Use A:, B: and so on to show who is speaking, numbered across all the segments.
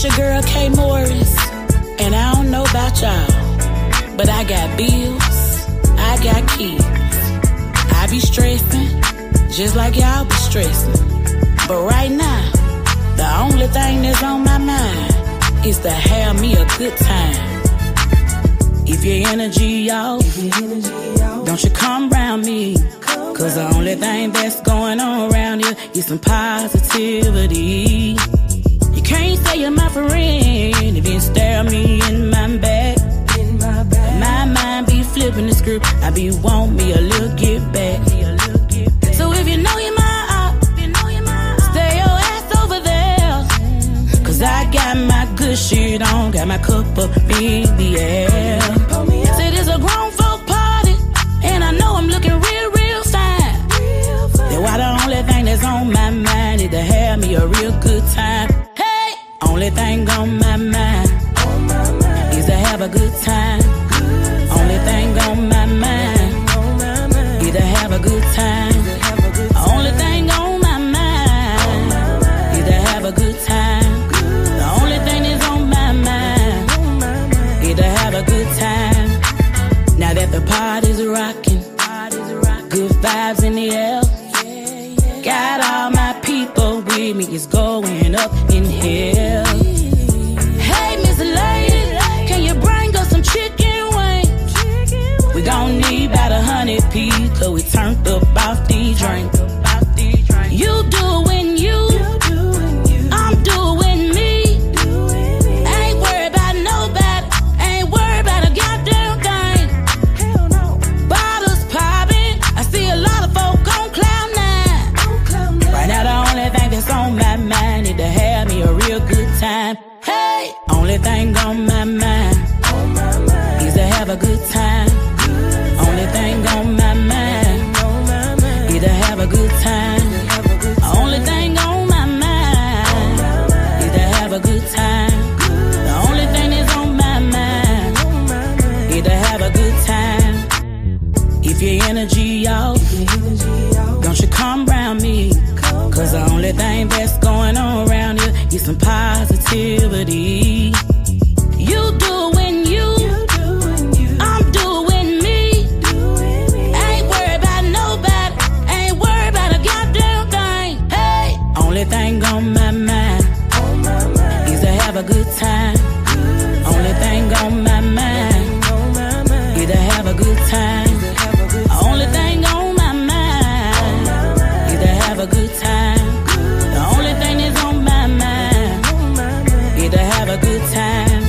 A: your girl K Morris, and I don't know about y'all, but I got bills, I got kids. I be stressing, just like y'all be stressing. But right now, the only thing that's on my mind is to have me a good time. If your energy off, don't you come round me. Cause the only thing that's going on around here is some positivity. You can't say you're my friend if you stare me in my back. My mind be flipping the script, I be want me a little get back. So if you know you're my op, stay your ass over there. Cause I got my good shit on, got my cup up in the air. Say there's a grown folk party, and I know I'm looking real fine. Then why the only thing that's on my mind is to have me a real good time. Hey, only thing on my mind is to have a good time. Only thing on my mind is to have a good time. Only thing on my mind is to have a good time. The only thing that's on my mind is to have a good time. Now that the party's rocking, good vibes in the air, got all my people with me, it's going up in here. Hey, Miss Lady, can you bring us some chicken wings? We gon' need about 100 people, cause we turned up off the drink. You doing you, I'm doing me. Ain't worried about nobody, ain't worried about a goddamn thing. Bottles popping, I see a lot of folk on cloud nine. Right now the only thing that's on my mind is to have me a real good time. Hey, only thing on my mind is to have a good time. Only thing on my mind is to have a good time. Only thing on my mind is to have a good time. The only thing that's on my mind is to have a good time. If your energy off, don't you come round me. Cause the only thing that's going on around here is some positivity. You doing you, I'm doing me. Ain't worried about nobody, ain't worried about a goddamn thing. Hey, only thing on my mind is to have a good time. Only thing on my mind is to have a good time. Only thing on my mind is to have a good time. The only thing that's on my mind is to have a good time.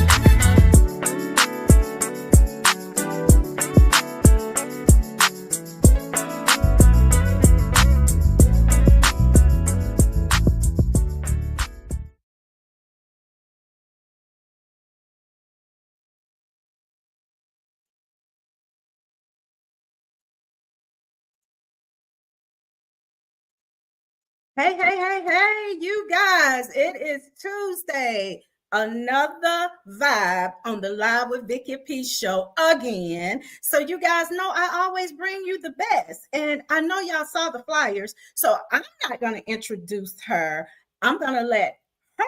B: Hey, you guys, it is Tuesday. Another vibe on the Live with Vicky P show again. So you guys know I always bring you the best. And I know y'all saw the flyers, so I'm not going to introduce her. I'm going to let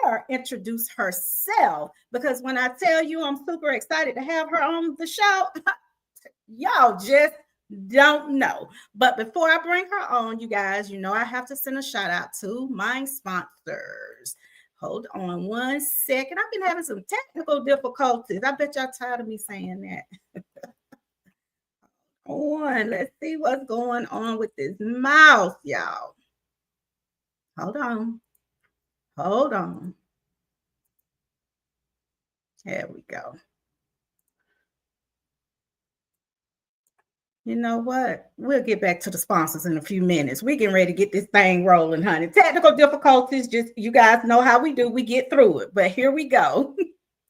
B: her introduce herself, because when I tell you I'm super excited to have her on the show, y'all just don't know. But before I bring her on, you guys, you know I have to send a shout out to my sponsors. Hold on one second. I've been having some technical difficulties. I bet y'all tired of me saying that. Let's see what's going on with this mouse, y'all. Hold on. There we go. You know what? We'll get back to the sponsors in a few minutes. We're getting ready to get this thing rolling, honey. Technical difficulties, just you guys know how we do. We get through it. But here we go.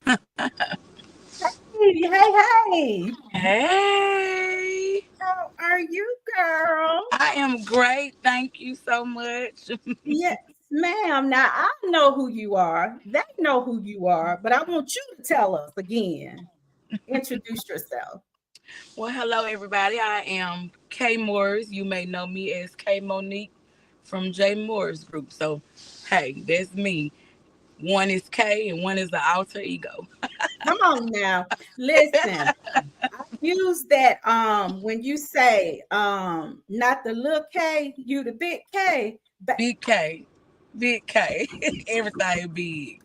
B: Hey.
A: Hey.
B: How are you, girl?
A: I am great. Thank you so much.
B: Yes, ma'am. Now, I know who you are. They know who you are. But I want you to tell us again. Introduce yourself.
A: Well, hello, everybody. I am K Morris. You may know me as K Monique from J Morris Group. So, hey, that's me. One is K and one is the alter ego.
B: Come on now. Listen, I use that when you say not the little K, you the big K. But
A: Big K. Big K. Everything big.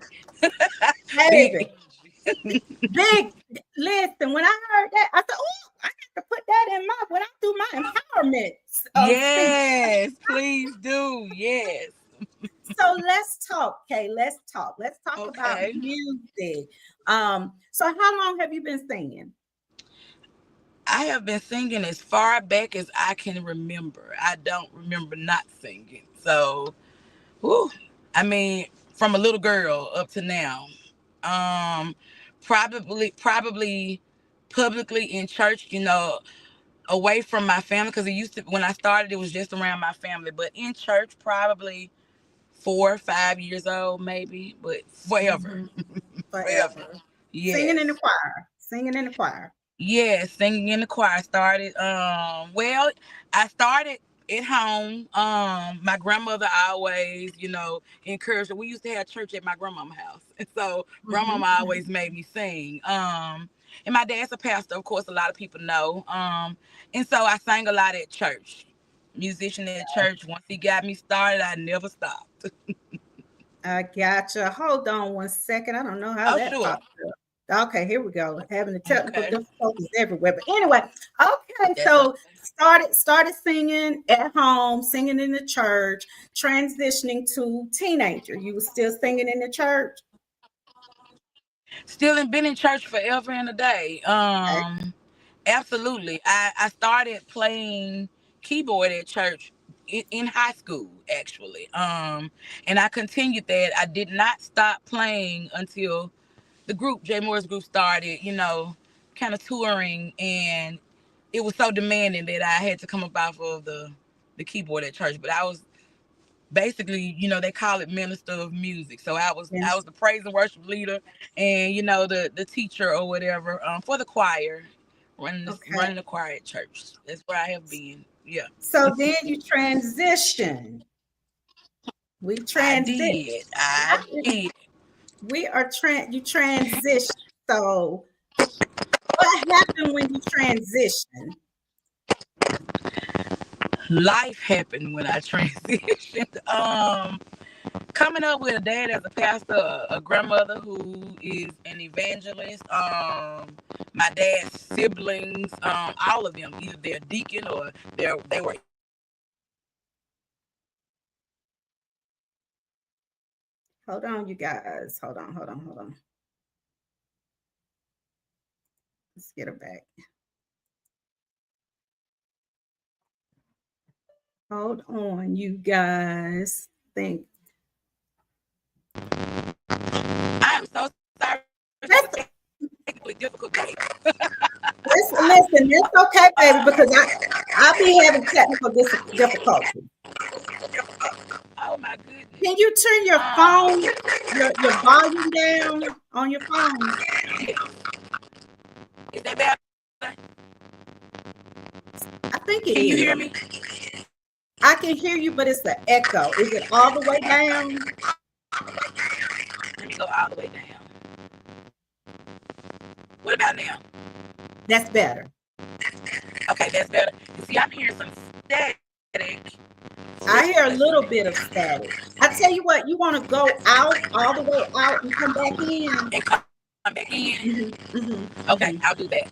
A: Big
B: baby, big listen, when I heard that, I said, oh, I have to put that in my when I do my empowerment speech.
A: Yes, please do. Yes.
B: So let's talk, okay? Let's talk. Let's talk about
A: Okay.
B: music. So how long have you been singing?
A: I have been singing as far back as I can remember. I don't remember not singing. So, whew, I mean, from a little girl up to now. Um, probably publicly in church, away from my family because it used to when I started it was just around my family, but in church probably 4 or 5 years old maybe, but forever.
B: Mhm.
A: Forever.
B: Forever. Singing in the
A: Yes.
B: choir. Singing in the choir.
A: Yes, singing in the choir. Started well, I started at home. My grandmother always, encouraged. We used to have church at my grandmama's house. And so
B: Mhm,
A: grandmama always
B: mhm.
A: made me sing. And my dad's a pastor, of course, a lot of people know. And so I sang a lot at church. Musician at church. Once he got me started, I never stopped.
B: I gotcha. Hold on one second. I don't know how
A: Oh,
B: that
A: sure.
B: popped up. Okay, here we go. Having the technical
A: Okay.
B: difficulties everywhere. But anyway, okay,
A: That's
B: so
A: okay.
B: started singing at home, singing in the church, transitioning to teenager. You were still singing in the church?
A: Still ain't been in church forever and a day.
B: Okay.
A: Absolutely. I started playing keyboard at church in high school, actually. And I continued that. I did not stop playing until the group, J Moore's group, started, kind of touring. And it was so demanding that I had to come up off of the keyboard at church. But I was basically, they call it minister of music. So I was
B: Yes.
A: the praise and worship leader, and the teacher or whatever, for the choir,
B: Okay.
A: running the choir at church. That's where I have been. Yeah,
B: So then you transition. We
A: I
B: transit.
A: did. I did.
B: We are you transition. So what happened when you transition?
A: Life happened when I transitioned. Coming up with a dad as a pastor, a grandmother who is an evangelist, my dad's siblings, all of them, either they're deacon or they were.
B: Hold on, you guys. Hold on. Let's get her back. Hold on, you guys. Think.
A: I'm so sorry for the
B: Let's,
A: technically difficult day.
B: listen. That's okay, baby, because I'll be having technical difficulties.
A: Oh my goodness.
B: Can you turn your
A: Um,
B: phone, your volume down on your phone?
A: is that bad?
B: I think it
A: Can you
B: is.
A: hear me?
B: I can hear you, but it's the echo. Is it all the way down?
A: Let me go all the way down. What about now?
B: That's better.
A: Okay, that's better. You see, I'm hearing some static.
B: I hear a
A: Let's see.
B: little bit of static. I tell you what, you want to go out all the way out and come back in.
A: And come back in.
B: Hmm, hmm,
A: Okay,
B: hmm.
A: I'll do that.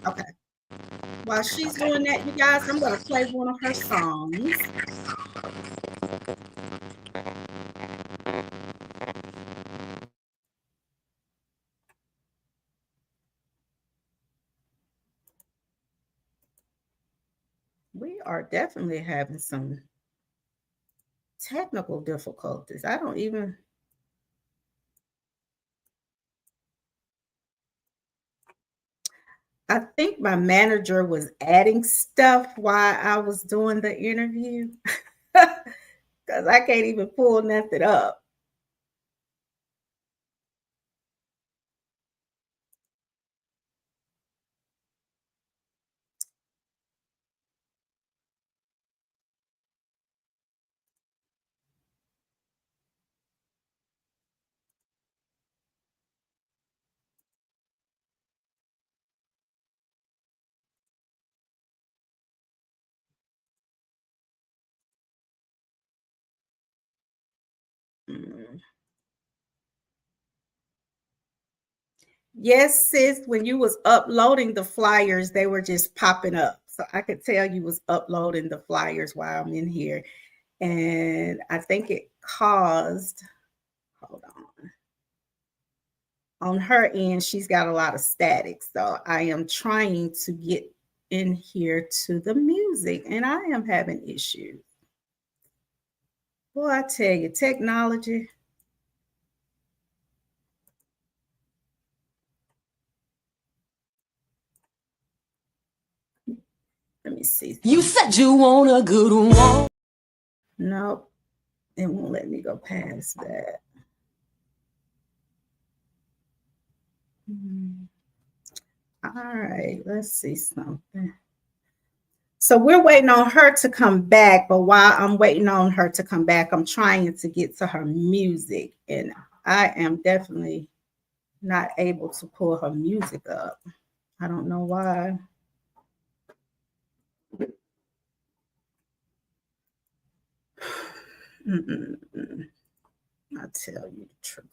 B: Okay. While she's
A: Okay.
B: doing that, you guys, I'm going to play one of her songs. We are definitely having some technical difficulties. I don't even. I think my manager was adding stuff while I was doing the interview because I can't even pull nothing up. Yes, sis, when you was uploading the flyers, they were just popping up. So I could tell you was uploading the flyers while I'm in here. And I think it caused, hold on her end, she's got a lot of static. So I am trying to get in here to the music and I am having issues. Boy, I tell you, technology. Let me see.
A: You said you want a good one.
B: Nope, it won't let me go past that. Hmm. All right, let's see something. So we're waiting on her to come back, but while I'm waiting on her to come back, I'm trying to get to her music, and I am definitely not able to pull her music up. I don't know why. Mm-mm-mm. I'll tell you the truth.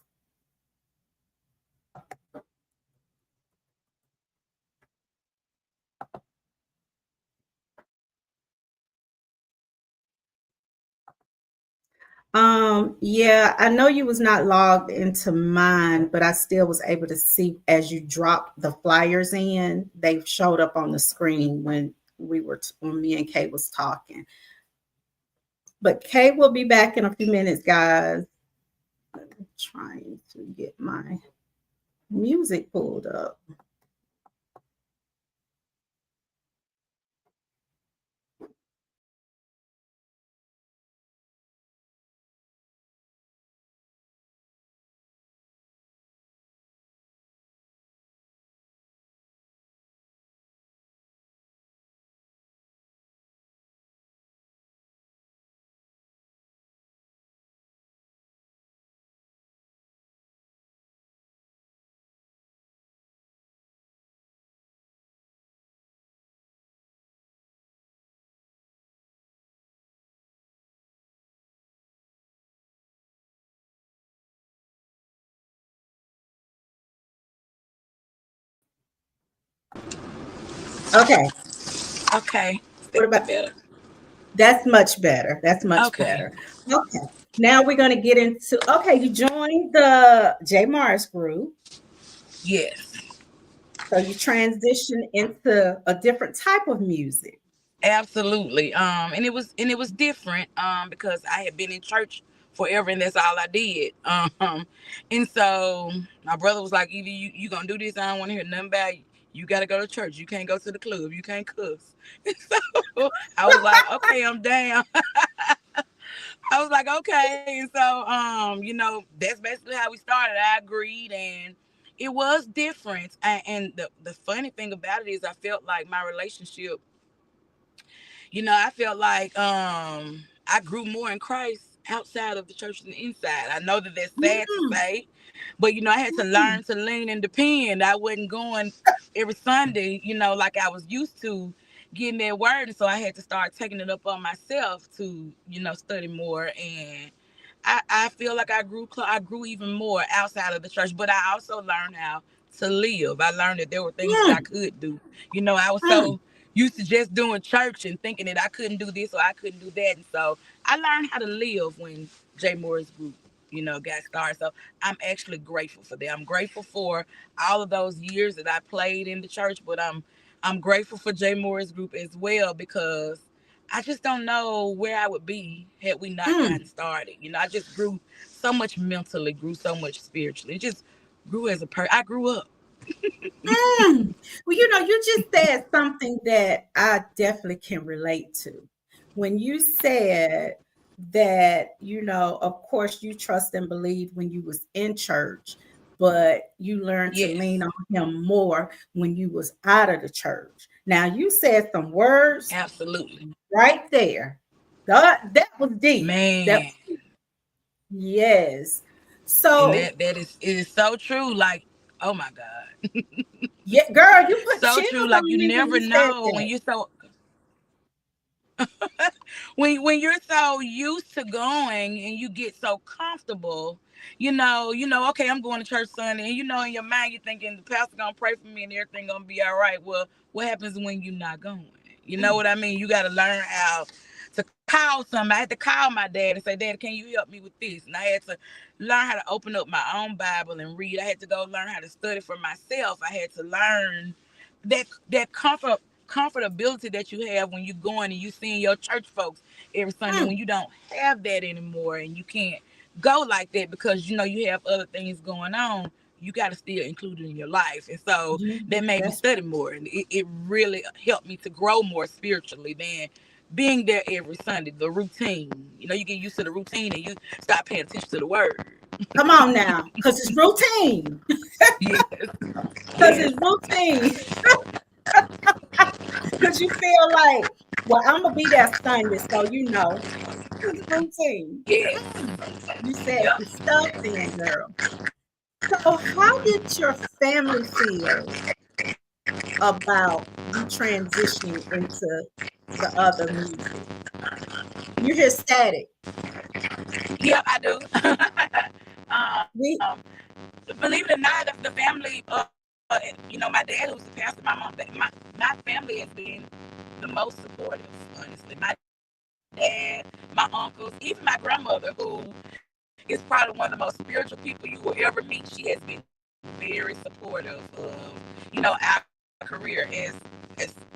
B: Yeah, I know you was not logged into mine, but I still was able to see as you dropped the flyers in, they showed up on the screen when when me and Kay was talking. But Kay will be back in a few minutes, guys. I'm trying to get my music pulled up. Okay.
A: Okay.
B: What
A: That
B: about
A: better.
B: that's much better. That's much
A: Okay.
B: better. Okay. Now we're going to get into okay, you joined the J Mars group.
A: Yes.
B: So you transition into a different type of music.
A: Absolutely. And it was different because I had been in church forever and that's all I did. And so my brother was like, either you gonna do this, I don't want to hear nothing about you. You gotta go to church. You can't go to the club. You can't cuss. And so I was like, okay, I'm down. I was like, okay. And so that's basically how we started. I agreed and it was different. And the funny thing about it is I felt like my relationship, I felt like I grew more in Christ outside of the church than inside. I know that that's sad to
B: Mm,
A: say, but I had to
B: mm,
A: learn to lean and depend. I wasn't going every Sunday, like I was used to getting that word, and so I had to start taking it up on myself to, study more. And I feel like I grew even more outside of the church, but I also learned how to live. I learned that there were things that I
B: mm,
A: could do. I was
B: mm.
A: so used to just doing church and thinking that I couldn't do this or I couldn't do that. And so I learned how to live when Jay Moore's group, got started. So I'm actually grateful for that. I'm grateful for all of those years that I played in the church, but I'm grateful for Jay Moore's group as well because I just don't know where I would be had we not gotten
B: Mm.
A: started. I just grew so much mentally, grew so much spiritually. It just grew as a person. I grew up.
B: Mm. Well, you just said something that I definitely can relate to. When you said that, of course, you trust and believe when you was in church, but you learned to lean
A: Yes,
B: on him more when you was out of the church. Now, you said some words
A: absolutely.
B: right there. That was deep. That
A: Man.
B: yes.
A: And
B: So,
A: that is it is so true. Like, oh my God.
B: yeah, girl, you put
A: So
B: chills
A: true. Like you
B: on me when
A: never
B: you said
A: know
B: that.
A: when you're so used to going and you get so comfortable
C: okay, I'm going to church Sunday, and in your mind you're thinking the pastor gonna pray for me and everything gonna be all right. Well, what happens when you're not going? You know what I mean? You got to learn how to call somebody. I had to call my dad and say, Dad, can you help me with this? And I had to learn how to open up my own Bible and read. I had to go learn how to study for myself. I had to learn that comfortability that you have when you going and you seeing your church folks every Sunday, when you don't have that anymore and you can't go like that because you have other things going on. You got to still include it in your life. And so that made me study more, and it really helped me to grow more spiritually than being there every Sunday. The routine, you get used to the routine and you stop paying attention to the word.
B: Come on now, because it's routine.
C: Yes.
B: Because it's routine. Because you feel like, well, I'm going to be there Sunday, so it's routine.
C: Yes.
B: You said some stuff then, girl. So how did your family feel about you transitioning into the other music? You hear static.
C: Yeah, I do.
B: We
C: Believe it or not, the family, my dad who's the pastor, my mom, my family has been the most supportive, honestly. My dad, my uncles, even my grandmother, who is probably one of the most spiritual people you will ever meet. She has been very supportive of, our career as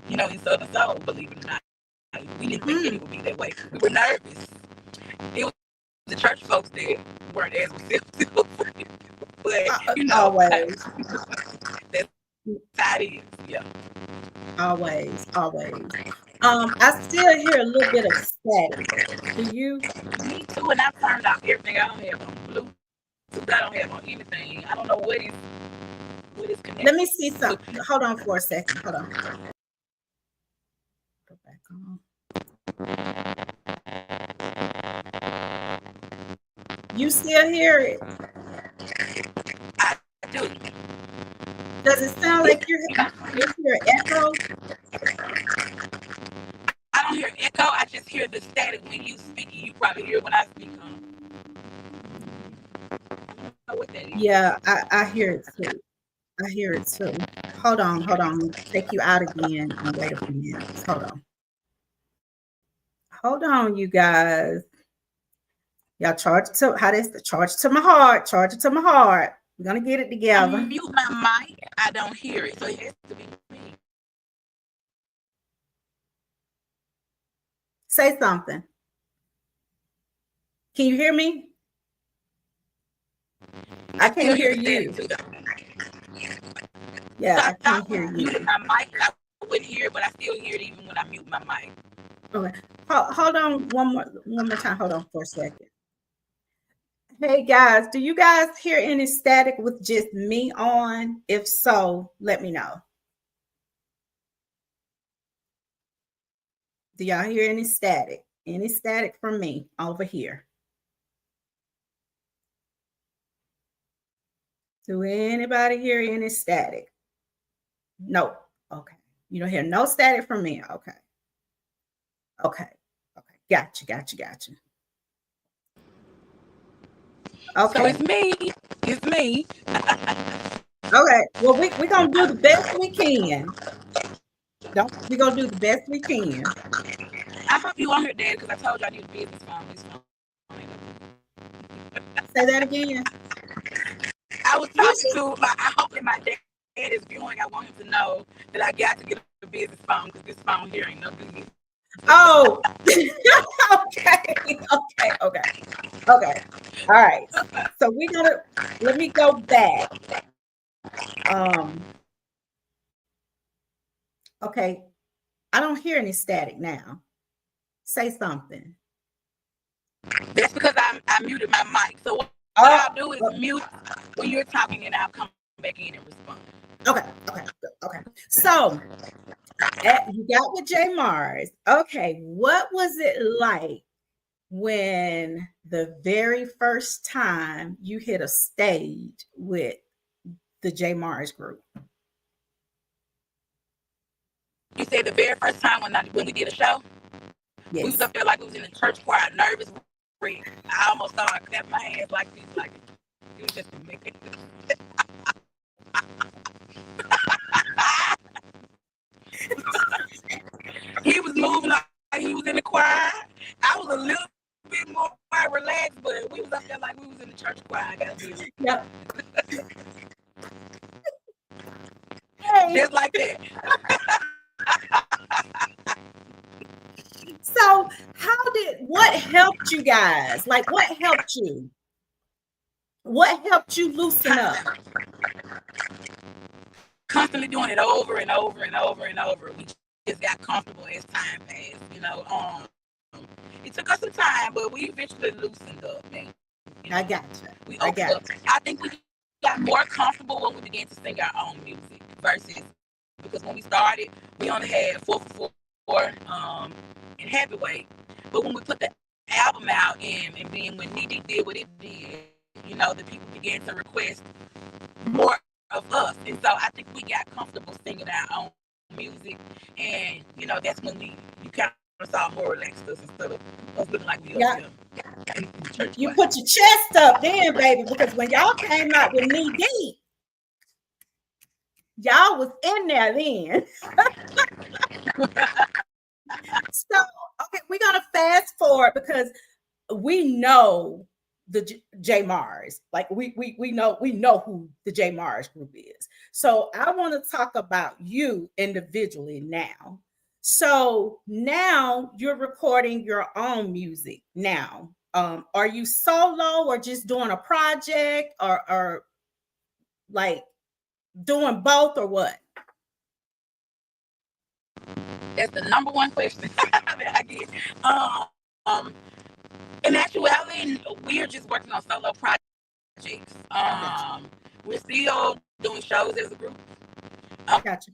C: in Southern Soul, believe it or not. We didn't think it would be that way. We were nervous. It was the church folks that weren't as receptive. But,
B: always.
C: That's how it is. Yeah.
B: Always. I still hear a little bit of static. Do you?
C: Me too, and I turned off everything. I don't have on Bluetooth. I don't have on anything. I don't know what is connected.
B: Let me see something. Hold on for a second. Hold on. Go back on. You still hear it?
C: I do.
B: Does it sound like you hear echo?
C: I don't hear echo. I just hear the static when you speak. You probably hear when I speak. I don't know what that is.
B: Yeah, I hear it too. I hear it too. Hold on. Take you out again and wait a few minutes. Hold on, you guys. Y'all charge it to my heart. Charge it to my heart. We're gonna get it together.
C: I mute my mic. I don't hear it, so it has to be me.
B: Say something. Can you hear me? I can't hear you. Yeah, I can't hear you.
C: My mic, I wouldn't hear it, but I still hear it even when I mute my mic.
B: Okay. Hold on one more time. Hold on for a second. Hey guys, do you guys hear any static with just me on? If so, let me know. Do y'all hear any static? Any static from me over here? Do anybody hear any static? No. Okay. You don't hear no static from me. Okay. Gotcha. Okay.
C: So it's me.
B: Okay. Well, we're gonna do the best we can. We're gonna do the best we can.
C: I hope you on here, Dad, because I told you I need a business phone.
B: Say that again.
C: I was talking to I hope that my dad is viewing. I want him to know that I got to get a business phone because this phone here ain't no good.
B: Oh, okay. All right. So let me go back. Okay. I don't hear any static now. Say something.
C: That's because I muted my mic. So what I'll do is mute when you're talking and I'll come back in and respond.
B: Okay. So you got with J Mars. Okay. What was it like when the very first time you hit a stage with the J Mars group?
C: You said the very first time when we did a show?
B: Yes.
C: We was up there like we was in the church choir, nervous. I almost started clapping my hands like this, like It was just a mix. He was moving like he was in the choir. I was a little bit more relaxed, but we was up there like we was in the church choir. I gotta be
B: Yep. Hey.
C: just like that.
B: So what helped you guys? Like, what helped you? What helped you loosen up?
C: Constantly doing it over and over and over and over. We just got comfortable as time passed. It took us some time, but we eventually loosened up, man.
B: I got you. I
C: think we got more comfortable when we began to sing our own music versus because when we started, we only had 4 in heavyweight. But when we put the album out and then when Nene did what it did, the people began to request more of us. And so I think we got comfortable singing our own music. And, that's when you kind of saw more relaxed us instead of us looking like we
B: yeah.
C: Church
B: you put your chest up then, baby, because when y'all came out with Knee Deep, y'all was in there then. So, okay, we're going to fast forward because we know the J Mars. Like we know who the J Mars group is. So I want to talk about you individually now. So now you're recording your own music now. Are you solo or just doing a project or like doing both or what?
C: That's the number one question that I get. In actuality, we are just working on solo projects. We're still doing shows as a group.
B: Gotcha.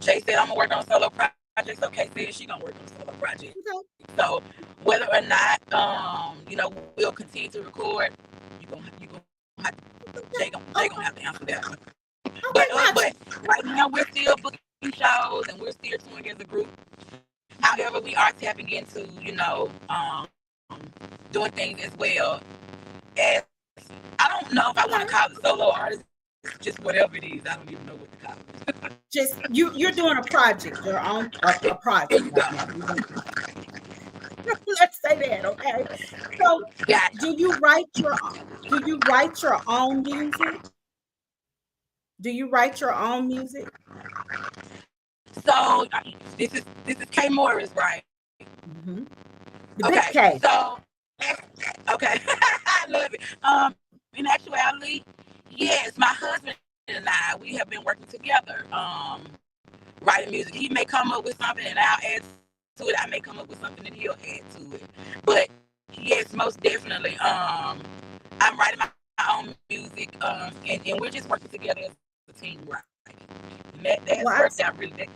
C: Jay said I'm gonna work on solo projects. Okay, said she gonna work on solo projects. Okay. So whether or not we'll continue to record, you gonna have Jay gonna have to answer that one. Okay, but right now we're still booking shows and we're still touring as a group. However, we are tapping into doing things as well. As I don't know if I want to call it solo artist, just whatever it is. I don't even know what to call it.
B: Just you're doing a project, your own a project. Let's say that, okay? So, do you write your own music? Do you write your own music?
C: So this is K Morris, right?
B: Mm-hmm. The big K.
C: So okay, I love it. In actuality, yes, my husband and I, we have been working together, writing music. He may come up with something and I'll add to it. I may come up with something and he'll add to it. But yes, most definitely, I'm writing my own music, and we're just working together as a team, right? That's worked out really good.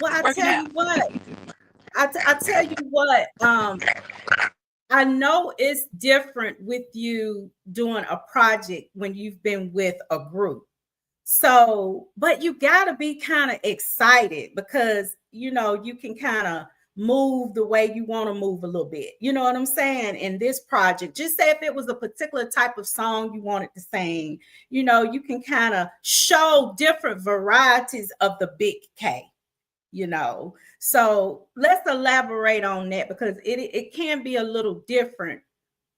B: Well, I tell you what. I tell you what. I know it's different with you doing a project when you've been with a group. So, but you got to be kind of excited because you can kind of move the way you want to move a little bit. You know what I'm saying? In this project, just say if it was a particular type of song you wanted to sing, you can kind of show different varieties of the big K, So let's elaborate on that because it can be a little different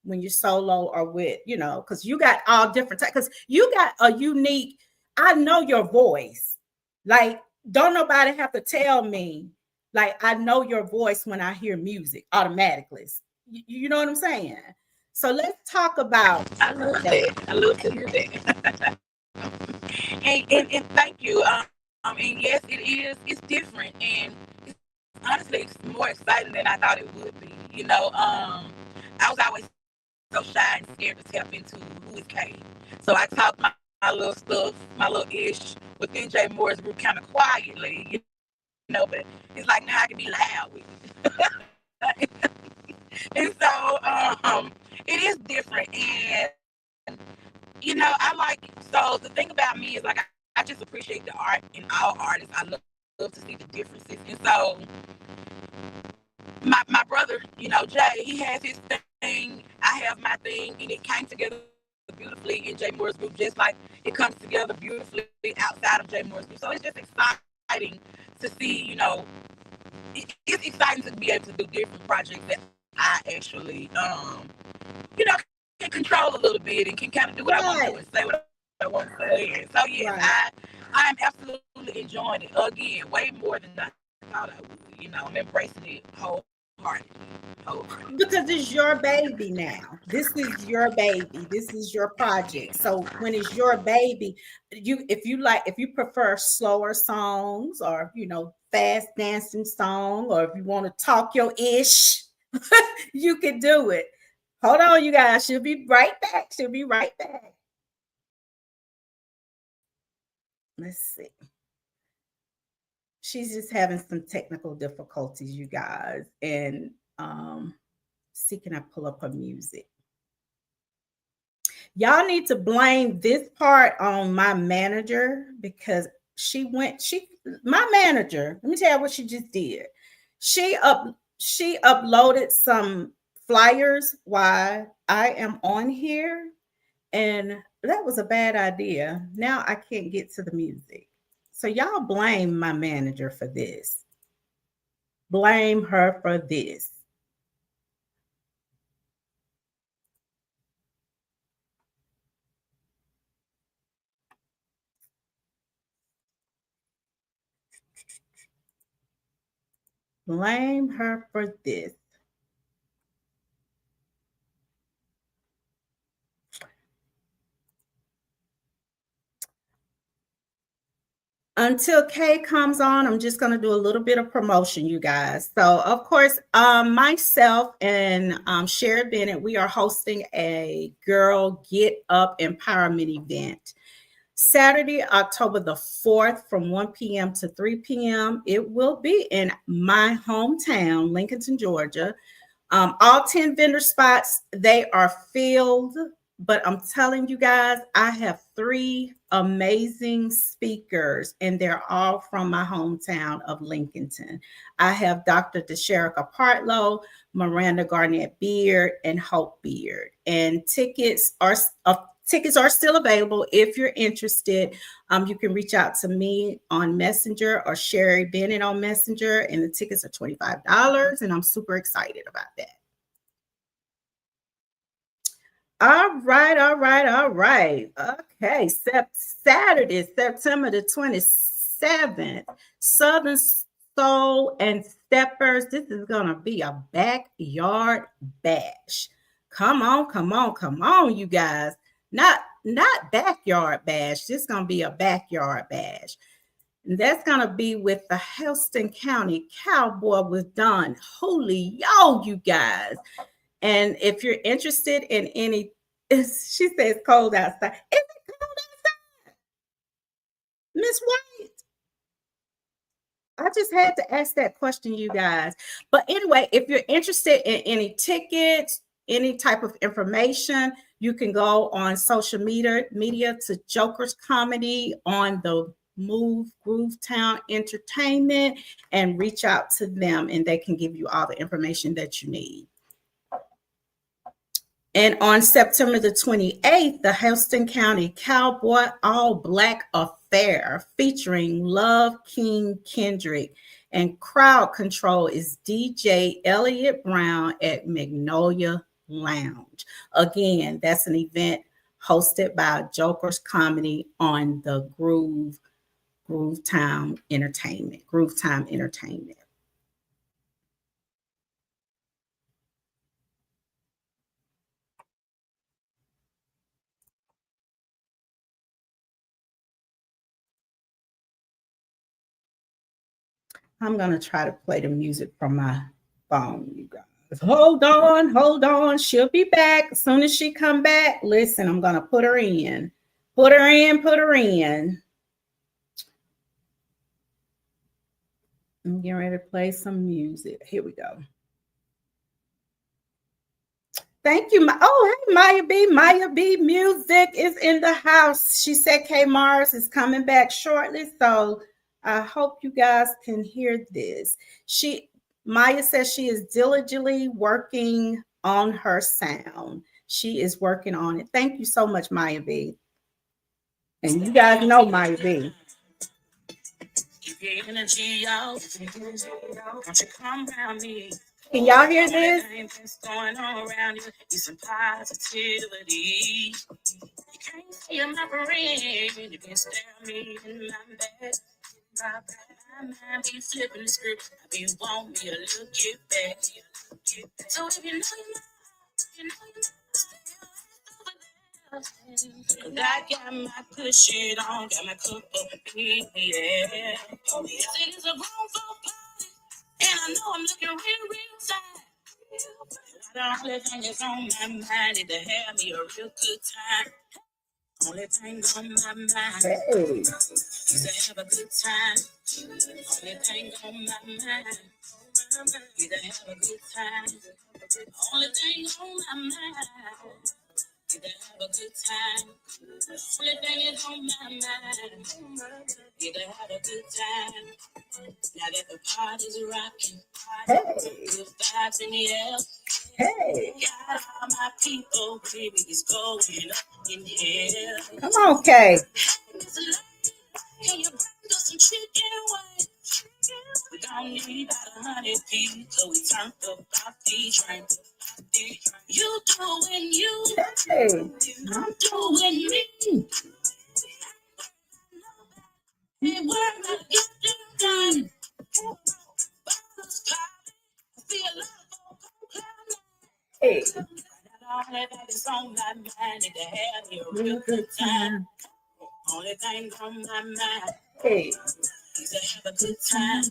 B: when you're solo or with, because you got all different types, because you got a unique, I know your voice. Like, don't nobody have to tell me. Like, I know your voice when I hear music automatically. You know what I'm saying? So let's talk about.
C: I love that. I love to hear that. and thank you. And yes, it is. It's different, and honestly, it's more exciting than I thought it would be. I was always so shy and scared to tap into who is K. So I talk my little stuff, my little ish within J Moore's group kind of quietly, but it's like now I can be loud with it. And so it is different. And, I like, so the thing about me is like, I just appreciate the art in all artists. I love to see the differences. And so my brother, Jay, he has his thing. I I have my thing, and it came together beautifully in Jay Moore's group, just like it comes together beautifully outside of Jay Moore's group. So it's just exciting to see, it's exciting to be able to do different projects that I actually, can control a little bit and can kind of do what I want to do and
B: Right.
C: say what I want to say. And so yes,
B: Right.
C: I am absolutely enjoying it again, way more than I thought I would. I'm embracing it wholeheartedly.
B: Because it's your baby now. This is your baby. This is your project. So when it's your baby, if you prefer slower songs, or fast dancing song, or if you want to talk your ish, you can do it. Hold on, you guys. She'll be right back. She'll be right back. Let's see. She's just having some technical difficulties, you guys. And see, can I pull up her music? Y'all need to blame this part on my manager, because my manager, let me tell you what she just did. She uploaded some flyers while I am on here, and that was a bad idea. Now I can't get to the music. So y'all blame my manager for this. Blame her for this. Blame her for this. Until Kay comes on, I'm just going to do a little bit of promotion, you guys. So, of course, myself and Sherry Bennett, we are hosting a Girl Get Up Empowerment event. Saturday, October the 4th from 1 p.m. to 3 p.m. It will be in my hometown, Lincolnton, Georgia. All 10 vendor spots, they are filled, but I'm telling you guys, I have 3 amazing speakers, and they're all from my hometown of Lincolnton. I have Dr. DeSherica Partlow, Miranda Garnett Beard, and Hope Beard. And tickets are still available. If you're interested, you can reach out to me on Messenger or Sherry Bennett on Messenger, and the tickets are $25, and I'm super excited about that. All right, all right, all right. Okay, Saturday, September the 27th, Southern Soul and Steppers. This is going to be a backyard bash. Come on, come on, come on, you guys. Not backyard bash. This is going to be a backyard bash. And that's going to be with the Houston County Cowboy with Don Julio, you guys. And if you're interested in any, she says cold outside. Is it cold outside? Miss White? I just had to ask that question, you guys. But anyway, if you're interested in any tickets, any type of information, you can go on social media to Joker's Comedy on the Move Groove Town Entertainment, and reach out to them, and they can give you all the information that you need. And on September the 28th, the Houston County Cowboy All Black Affair featuring Love King Kendrick, and crowd control is DJ Elliott Brown at Magnolia Lounge. Again, that's an event hosted by Joker's Comedy on the Groove Time Entertainment. I'm going to try to play the music from my phone, you guys. Hold on. She'll be back. As soon as she come back, listen, I'm going to put her in. Put her in. I'm getting ready to play some music. Here we go. Thank you. Oh, hey, Maya B. Maya B. Music is in the house. She said K Mars is coming back shortly. So I hope you guys can hear this. Maya says she is diligently working on her sound. She is working on it. Thank you so much, Maya B. And you guys know Maya B.
A: Keep your energy out. Don't you come around me.
B: Can y'all hear this?
A: Everything's going on around you. Need some positivity. You can't see my friend. You can stare me in my back. My mind be flipping the script. I be want me a little get back. So if you know you know, cause I got my good shit on, got my cup of tea, yeah. Yes, it is a grown folk party, and I know I'm looking real fine. The only thing that's on my mind is to have me a real good time. Only thing on my mind
B: Hey.
A: is to have a good time. Only thing on my mind is to have a good time. Only thing on my mind is to have a good time. Only thing is on my mind is to have a good time. Now that the party's rocking, good vibes in the air.
B: Hey.
A: Got all my people, baby, it's going up in the air.
B: Come on, Kay.
A: Can you bring us some chicken wings? We don't need about 100 people, so we turned up off these drinks. You doing you,
B: Hey.
A: I'm doing me. Hey, we're gonna get this done. Bottles popping, I feel like
B: Hey.
A: all that is on my mind is to have you a real good time. Only thing on my mind
B: Hey.
A: is to have a good time.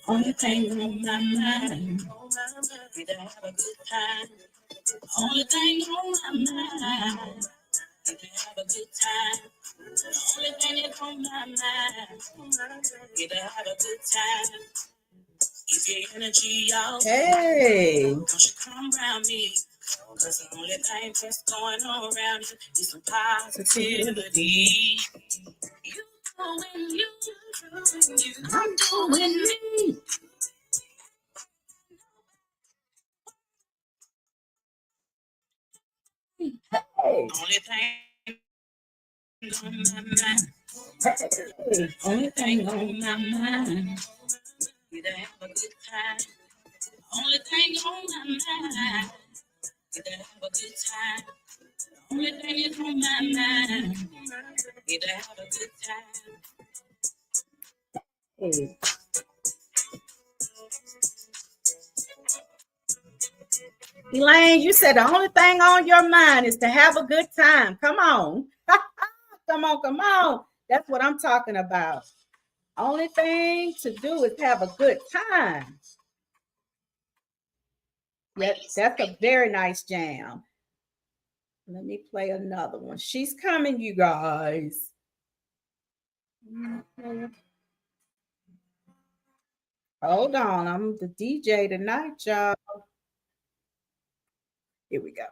A: Only thing on my mind is to have a good time. Only thing on my mind is to have a good time. Only thing that's on my mind is to have a good time. Keep your energy out.
B: Hey.
A: Don't you come around me. Cause the only thing that's going on around you is some positivity. You doing you, I'm doing me.
B: Hey.
A: Only thing on my mind,
B: Hey.
A: only thing on my mind is to have a good time. Only thing on my mind is to have a good time. Only thing is on my mind is to have a good time.
B: Hey. Elaine, you said the only thing on your mind is to have a good time. Come on. Come on, come on. That's what I'm talking about. Only thing to do is have a good time. That's a very nice jam. Let me play another one. She's coming, you guys. Hold on. I'm the DJ tonight, y'all. Here we go.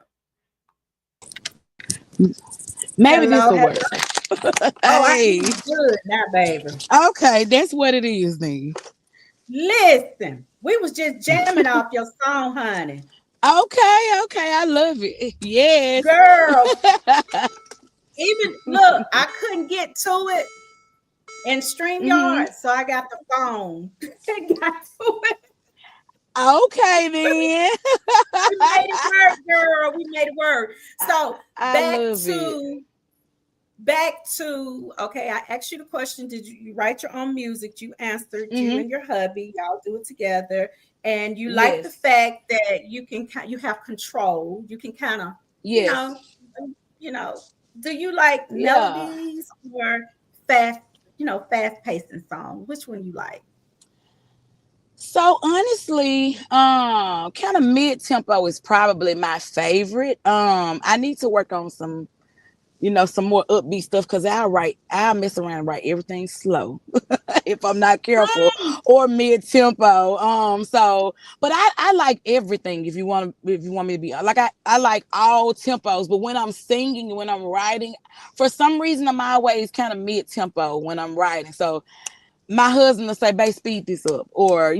C: Maybe this
B: Hello,
C: will work.
B: hello. Oh, I hear
C: Hey.
B: you good now, baby.
C: Okay, that's what it is then.
B: Listen, we was just jamming off your song, honey.
C: Okay, I love it. Yes.
B: Girl, even look, I couldn't get to it in
C: Mm-hmm.
B: StreamYard, so I got the phone. Got to it.
C: Okay then.
B: We made it work, girl. We made it work. So
C: I
B: back
C: love it.
B: to okay, I asked you the question, did you write your own music? You answered, you
C: Mm-hmm.
B: and your hubby, y'all do it together. And you like the
C: Yes.
B: fact that you have control. You can kind of, you
C: Yes.
B: know, you know, do you like
C: Yeah.
B: melodies or fast, fast pacing songs? Which one you like?
C: So honestly, kind of mid tempo is probably my favorite. I need to work on some more upbeat stuff because I'll mess around and write everything slow if I'm not careful
B: Mm,
C: or mid tempo. But I like everything if you want me to be like I like all tempos, but when I'm singing and when I'm writing, for some reason I'm always kind of mid tempo when I'm writing. So my husband will say, "Babe, speed this up," or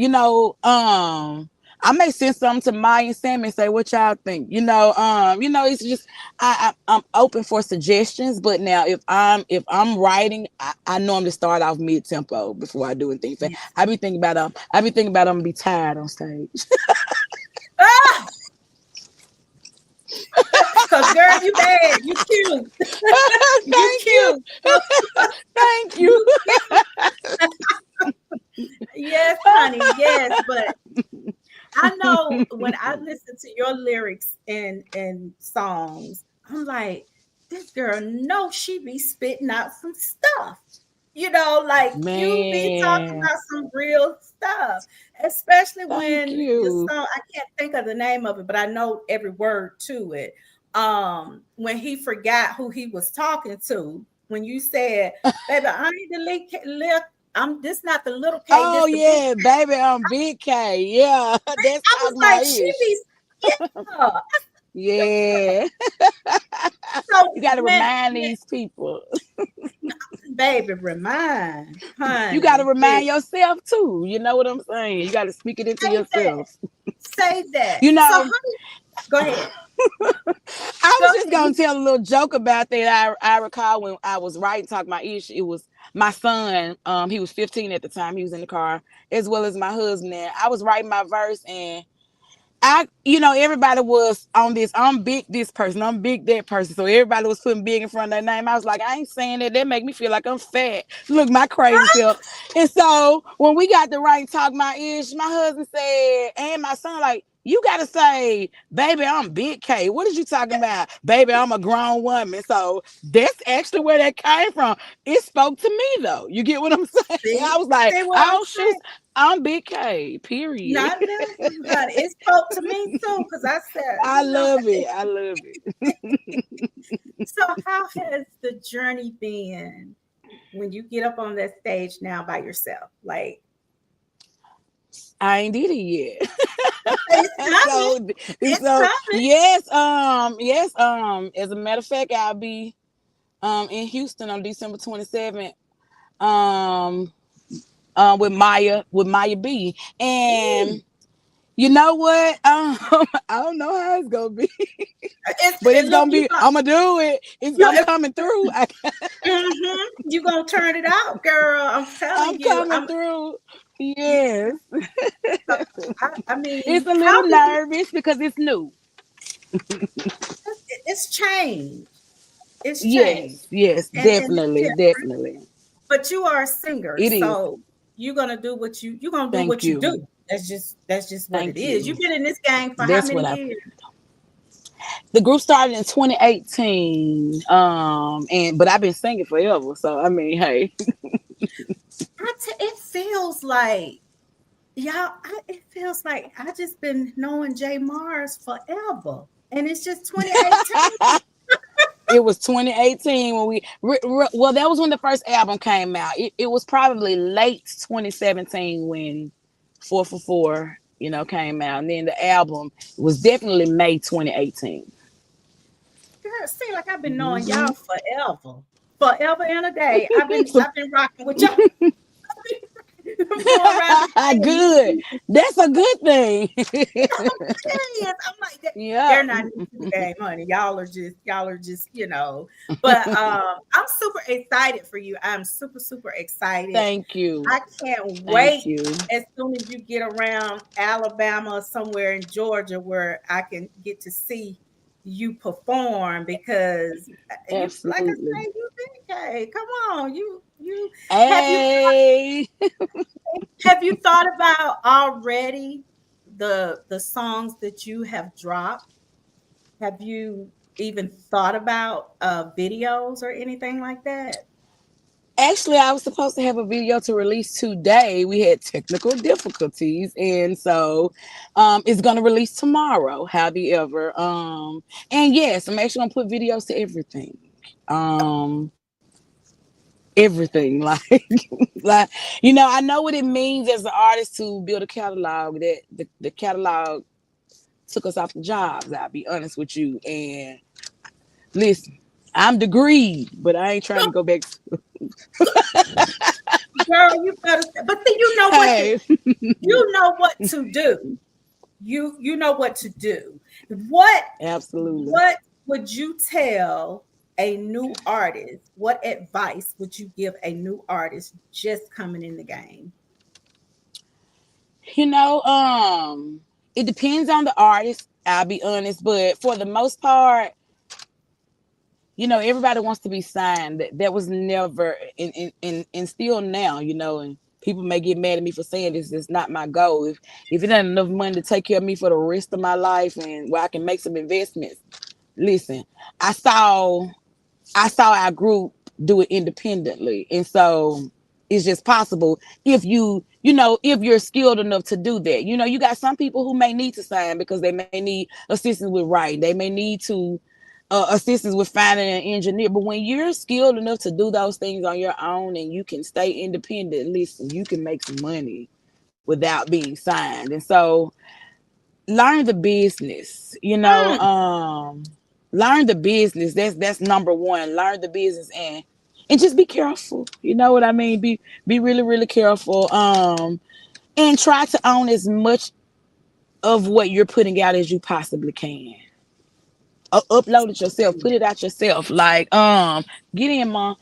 C: I may send something to Maya and Sam and say what y'all think. It's just I'm open for suggestions. But now if I'm writing, I normally start off mid tempo before I do anything.
B: Yes.
C: I be thinking about I'm gonna be tired on stage.
B: Ah, cause girl, you bad, you cute, you
C: Thank you.
B: cute, girl.
C: Thank you.
B: You cute. Yes, honey. Yes, but I know when I listen to your lyrics and songs, I'm like, this girl knows she be spitting out some stuff. Like you be talking
C: Man,
B: about some real stuff, especially
C: thank
B: when the
C: you.
B: song, I can't think of the name of it, but I know every word to it. When he forgot who he was talking to, when you said, baby, I ain't the little, I'm this not the little K,
C: Oh
B: this the big
C: yeah, baby, I'm Big K. Yeah, that's
B: I was
C: talking
B: like,
C: my
B: she
C: ish.
B: be yeah.
C: Yeah. You
B: So
C: got to
B: when,
C: remind these people.
B: baby, remind,
C: You got to
B: honey,
C: remind yourself too. You know what I'm saying? You got to speak it into
B: say that,
C: yourself.
B: say that.
C: You
B: So,
C: know,
B: honey, go ahead,
C: I
B: go
C: was just
B: ahead.
C: gonna tell a little joke about that. I recall when I was writing talking my ish. It was my son. He was 15 at the time. He was in the car, as well as my husband. And I was writing my verse, and everybody was on this. I'm big this person. I'm big that person. So everybody was putting big in front of their name. I was like, I ain't saying that. That make me feel like I'm fat. Look, my crazy self. And so when we got the right talk my ish, my husband said, and my son, like, you gotta say, baby, I'm Big K. What is you talking about? Baby, I'm a grown woman. So that's actually where that came from. It spoke to me though. You get what I'm saying?
B: See,
C: I was like,
B: see what I'm
C: oh shoot,
B: saying?
C: I'm Big K. Period.
B: Not listen, honey. It spoke to me too, because I said,
C: I love it. I love it.
B: so how has the journey been when you get up on that stage now by yourself? Like,
C: I ain't did it yet.
B: it's coming.
C: so
B: It's
C: so
B: coming.
C: yes. As a matter of fact, I'll be in Houston on December 27th. Um with Maya B.
B: Ooh.
C: And you know what? I don't know how it's gonna be, but it's
B: Look,
C: gonna be. I'm gonna do it. I'm
B: you,
C: coming through.
B: you gonna turn it out, girl. I'm telling
C: I'm
B: you.
C: coming through. Yes,
B: I
C: it's
B: mean,
C: a
B: how
C: little
B: do you?
C: nervous because it's new.
B: It's change. It's change,
C: Yes,
B: and it's
C: definitely,
B: different.
C: definitely.
B: But you are a singer,
C: It is.
B: so you're gonna do
C: Thank
B: what you
C: you.
B: do. That's just what it
C: Thank
B: is.
C: you.
B: You've been in this game for how
C: That's
B: many
C: what I.
B: years?
C: The group started in 2018. And but I've been singing forever. So I mean, hey,
B: It feels like it feels like I just been knowing Jay Mars forever, and it's just 2018.
C: it was 2018 when well, that was when the first album came out. It was probably late 2017 when 4 for 4, came out, and then the album was definitely May 2018.
B: Girl, seem like I've been knowing
C: Hmm
B: y'all forever, forever and a day. I've been
C: So
B: I've been rocking with y'all. Going around the
C: good. That's a good thing.
B: serious. I'm like,
C: Yeah.
B: they're not new to the game, honey. Y'all are just, But I'm super excited for you. I'm super, super excited.
C: Thank you.
B: I can't
C: Thank
B: wait
C: you.
B: as soon as you get around Alabama or somewhere in Georgia where I can get to see you perform because you like I
C: Absolutely.
B: say, you big K. Come on. You have you
C: Hey.
B: have you thought about already the songs that you have dropped? Have you even thought about videos or anything like that?
C: Actually, I was supposed to have a video to release today. We had technical difficulties, and so it's gonna release tomorrow. However, and yes, I'm actually gonna put videos to everything. Um, everything like I know what it means as an artist to build a catalog. That the catalog took us off the jobs. I'll be honest with you. And listen, I'm degreed, but I ain't trying to go back.
B: Girl, you better but see,
C: Hey,
B: you know what to do. you know what to do. What
C: Absolutely.
B: what would you tell a new artist? What advice would you give a new artist just coming in the game?
C: You know, it depends on the artist, I'll be honest, but for the most part, everybody wants to be signed. That was never and still now, and people may get mad at me for saying this. It's not my goal. If it ain't enough money to take care of me for the rest of my life and where I can make some investments, listen, I saw I saw our group do it independently. And so it's just possible if you're skilled enough to do that. You got some people who may need to sign because they may need assistance with writing. They may need to assistance with finding an engineer. But when you're skilled enough to do those things on your own and you can stay independent, listen, you can make some money without being signed. And so learn the business,
B: Mm,
C: learn the business. That's number one. Learn the business and just be careful. You know what I mean? Be really, really careful. And try to own as much of what you're putting out as you possibly can. Upload it yourself, put it out yourself. Like, get in, mom.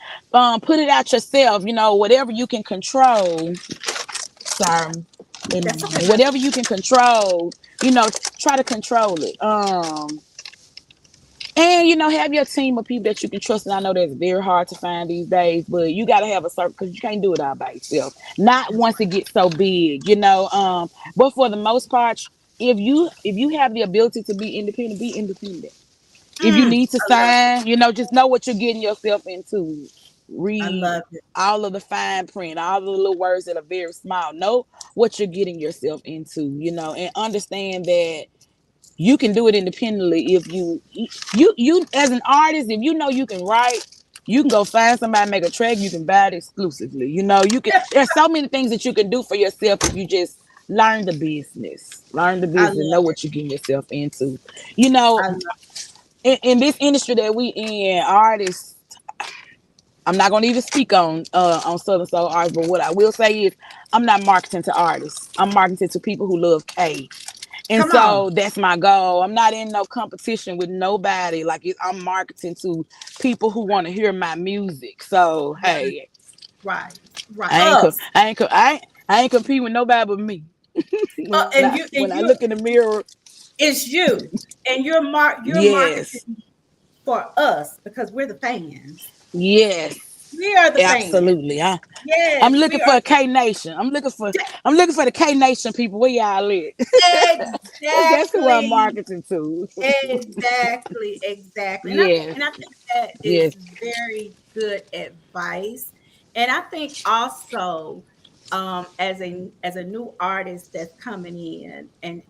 C: Put it out yourself, whatever you can control. Sorry.
B: that's okay.
C: Whatever you can control, you know, try to control it. And have your team of people that you can trust. And I know that's very hard to find these days, but you got to have a certain, because you can't do it all by yourself. Not
B: That's
C: once
B: right.
C: it gets so big. But for the most part, if you have the ability to be independent, be independent. If you need to
B: I love it.
C: sign, just know what you're getting yourself into.
B: I
C: Read
B: love it.
C: all of the fine print, all the little words that are very small. Know what you're getting yourself into, and understand that you can do it independently. If you as an artist, if you know you can write, you can go find somebody, make a track, you can buy it exclusively. There's so many things that you can do for yourself if you just learn the
B: I
C: business, know
B: love it.
C: what you're getting yourself into. you know
B: I love
C: in this industry that we in, artists, I'm not gonna even speak on Southern Soul artists, but what I will say is I'm not marketing to artists. I'm marketing to people who love K. And
B: Come on.
C: so that's my goal. I'm not in no competition with nobody. Like, I'm marketing to people who want to hear my music. So
B: Right,
C: hey,
B: right, right.
C: I ain't co-
B: Us.
C: I ain't co- I ain't competing with nobody but me.
B: And you and
C: When I
B: you
C: look in the mirror,
B: it's you. And you're
C: yes,
B: marketing for us because we're the fans.
C: yes,
B: We are the fans.
C: absolutely. I'm
B: Yes,
C: looking
B: we
C: for
B: are
C: a K Nation. I'm looking for the K Nation people. Where y'all at? That's who I'm
B: exactly.
C: marketing to.
B: Exactly, exactly.
C: Yes,
B: And I think that
C: yes.
B: is very good advice. And I think also as a new artist that's coming in and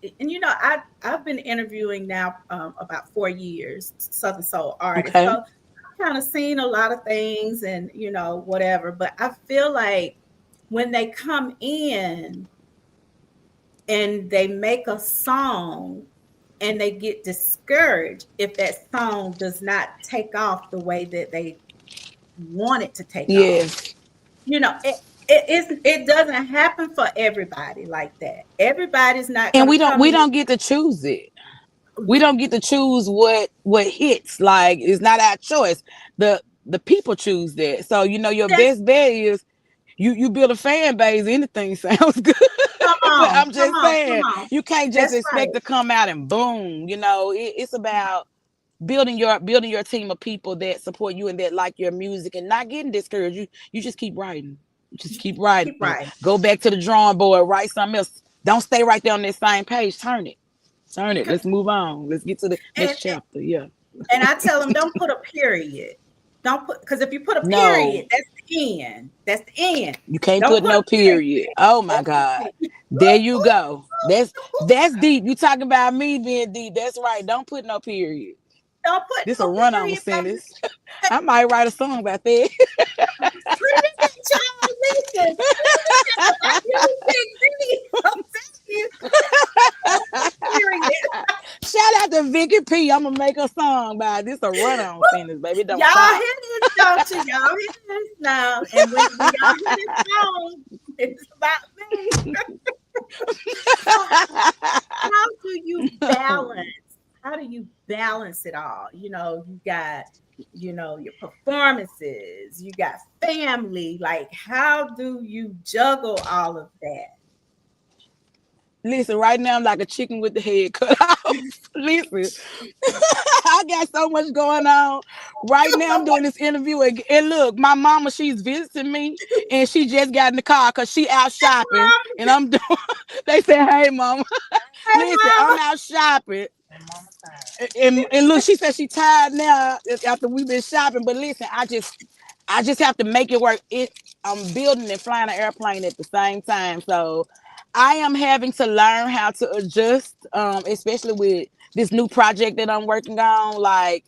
B: I've been interviewing now about 4 years Southern Soul artists. So
C: Okay.
B: I've kind of seen a lot of things and whatever, but I feel like when they come in and they make a song and they get discouraged if that song does not take off the way that they want it to take off.
C: Yes.
B: It doesn't happen for everybody like that. Everybody's not
C: And
B: gonna
C: we don't
B: come
C: we
B: in.
C: don't get to choose it. We don't get to choose what hits. Like, it's not our choice. The people choose that. So your
B: That's
C: best bet is you build a fan base. Anything sounds good.
B: come
C: But
B: on,
C: I'm
B: come
C: just
B: on, come
C: saying,
B: on.
C: you can't just
B: That's
C: expect
B: right.
C: to come out and boom. It's about building your team of people that support you and that like your music and not getting discouraged. You just keep writing. Just keep
B: Keep
C: writing.
B: right.
C: Go back to the drawing board. Write something else. Don't stay right there on that same page. Turn it. Turn it. Let's move on. Let's get to the
B: And
C: next chapter. Yeah.
B: and I tell them don't put a period. Don't put because if you put a period,
C: No,
B: that's the end. That's the end.
C: you can't
B: Don't
C: put
B: put a
C: no
B: period.
C: period. Oh my God. There you go. That's deep. You talking about me being deep. That's right. Don't put no period.
B: Don't put
C: This a
B: no
C: run on
B: period, baby.
C: sentence. I might write a song about that.
B: Listen, child, listen. Listen, I really think, really, I'm telling you, period.
C: Shout out to Vicky P. I'm gonna make a song by this. A run on sentence, baby. Don't
B: Y'all
C: stop.
B: hear this, don't you? Y'all hear this now. And when y'all hear this song, it's about me. So how do you balance? How do you balance it all? You got, your performances, you got family. Like, how do you juggle all of that?
C: Listen, right now I'm like a chicken with the head cut off. Listen, I got so much going on. Right now I'm doing this interview and look, my mama, she's visiting me and she just got in the car because she out shopping and I'm doing. They say, "Hey, mama,
B: Hey,
C: listen, I'm
B: mama.
C: out shopping." And look, she said she tired now after we've been shopping. But listen, I just have to make it work. I'm building and flying an airplane at the same time. So I am having to learn how to adjust, especially with this new project that I'm working on. Like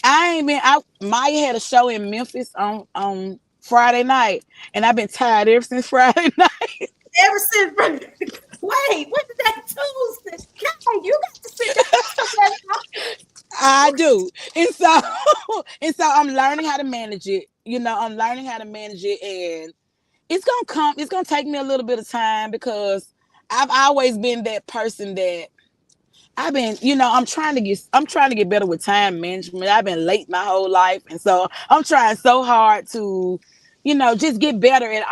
C: I ain't been out. Maya had a show in Memphis on Friday night, and I've been tired ever since Friday night.
B: Ever since, wait, what did that Tuesday? God, you got to sit down.
C: I do, and so and so I'm learning how to manage it. I'm learning how to manage it, and it's gonna come. It's gonna take me a little bit of time because I've always been that person that I've been, I'm trying to get better with time management. I've been late my whole life, and so I'm trying so hard to, just get better and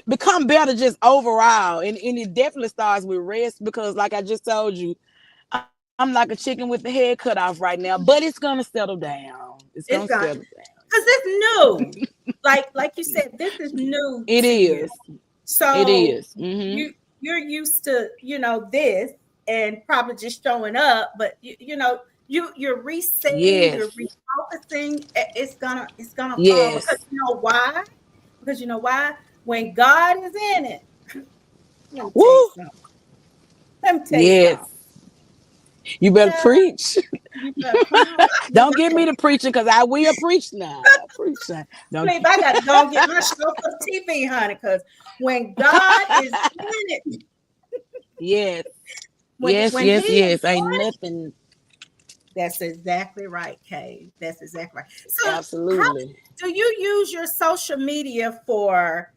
C: become better just overall. And it definitely starts with rest because, like I just told you, I'm like a chicken with the head cut off right now. But it's gonna settle down. It's gonna
B: It's
C: settle
B: gone
C: down.
B: because it's new. Like you said, this is new
C: It
B: to you.
C: is. It
B: So
C: is. Mm-hmm.
B: you're used to, this and probably just showing up, but you're resetting, you're
C: Yes.
B: refocusing. It's gonna fall because
C: Yes.
B: you know why? Because you know why? When God is in it, let me tell you
C: Woo.
B: something. Let me tell you something.
C: Yes. You better
B: Child,
C: preach.
B: you better come on.
C: Don't get me to preaching because I will preach now. I preach now. Don't.
B: Please, I got to go and get my show for TV, honey, because when God is in it,
C: Yes. Yes.
B: when He
C: Yes.
B: is
C: Yes. Ain't
B: doing it,
C: nothing.
B: that's exactly right, Kay. That's exactly right. So, how
C: Absolutely.
B: do you use your social media for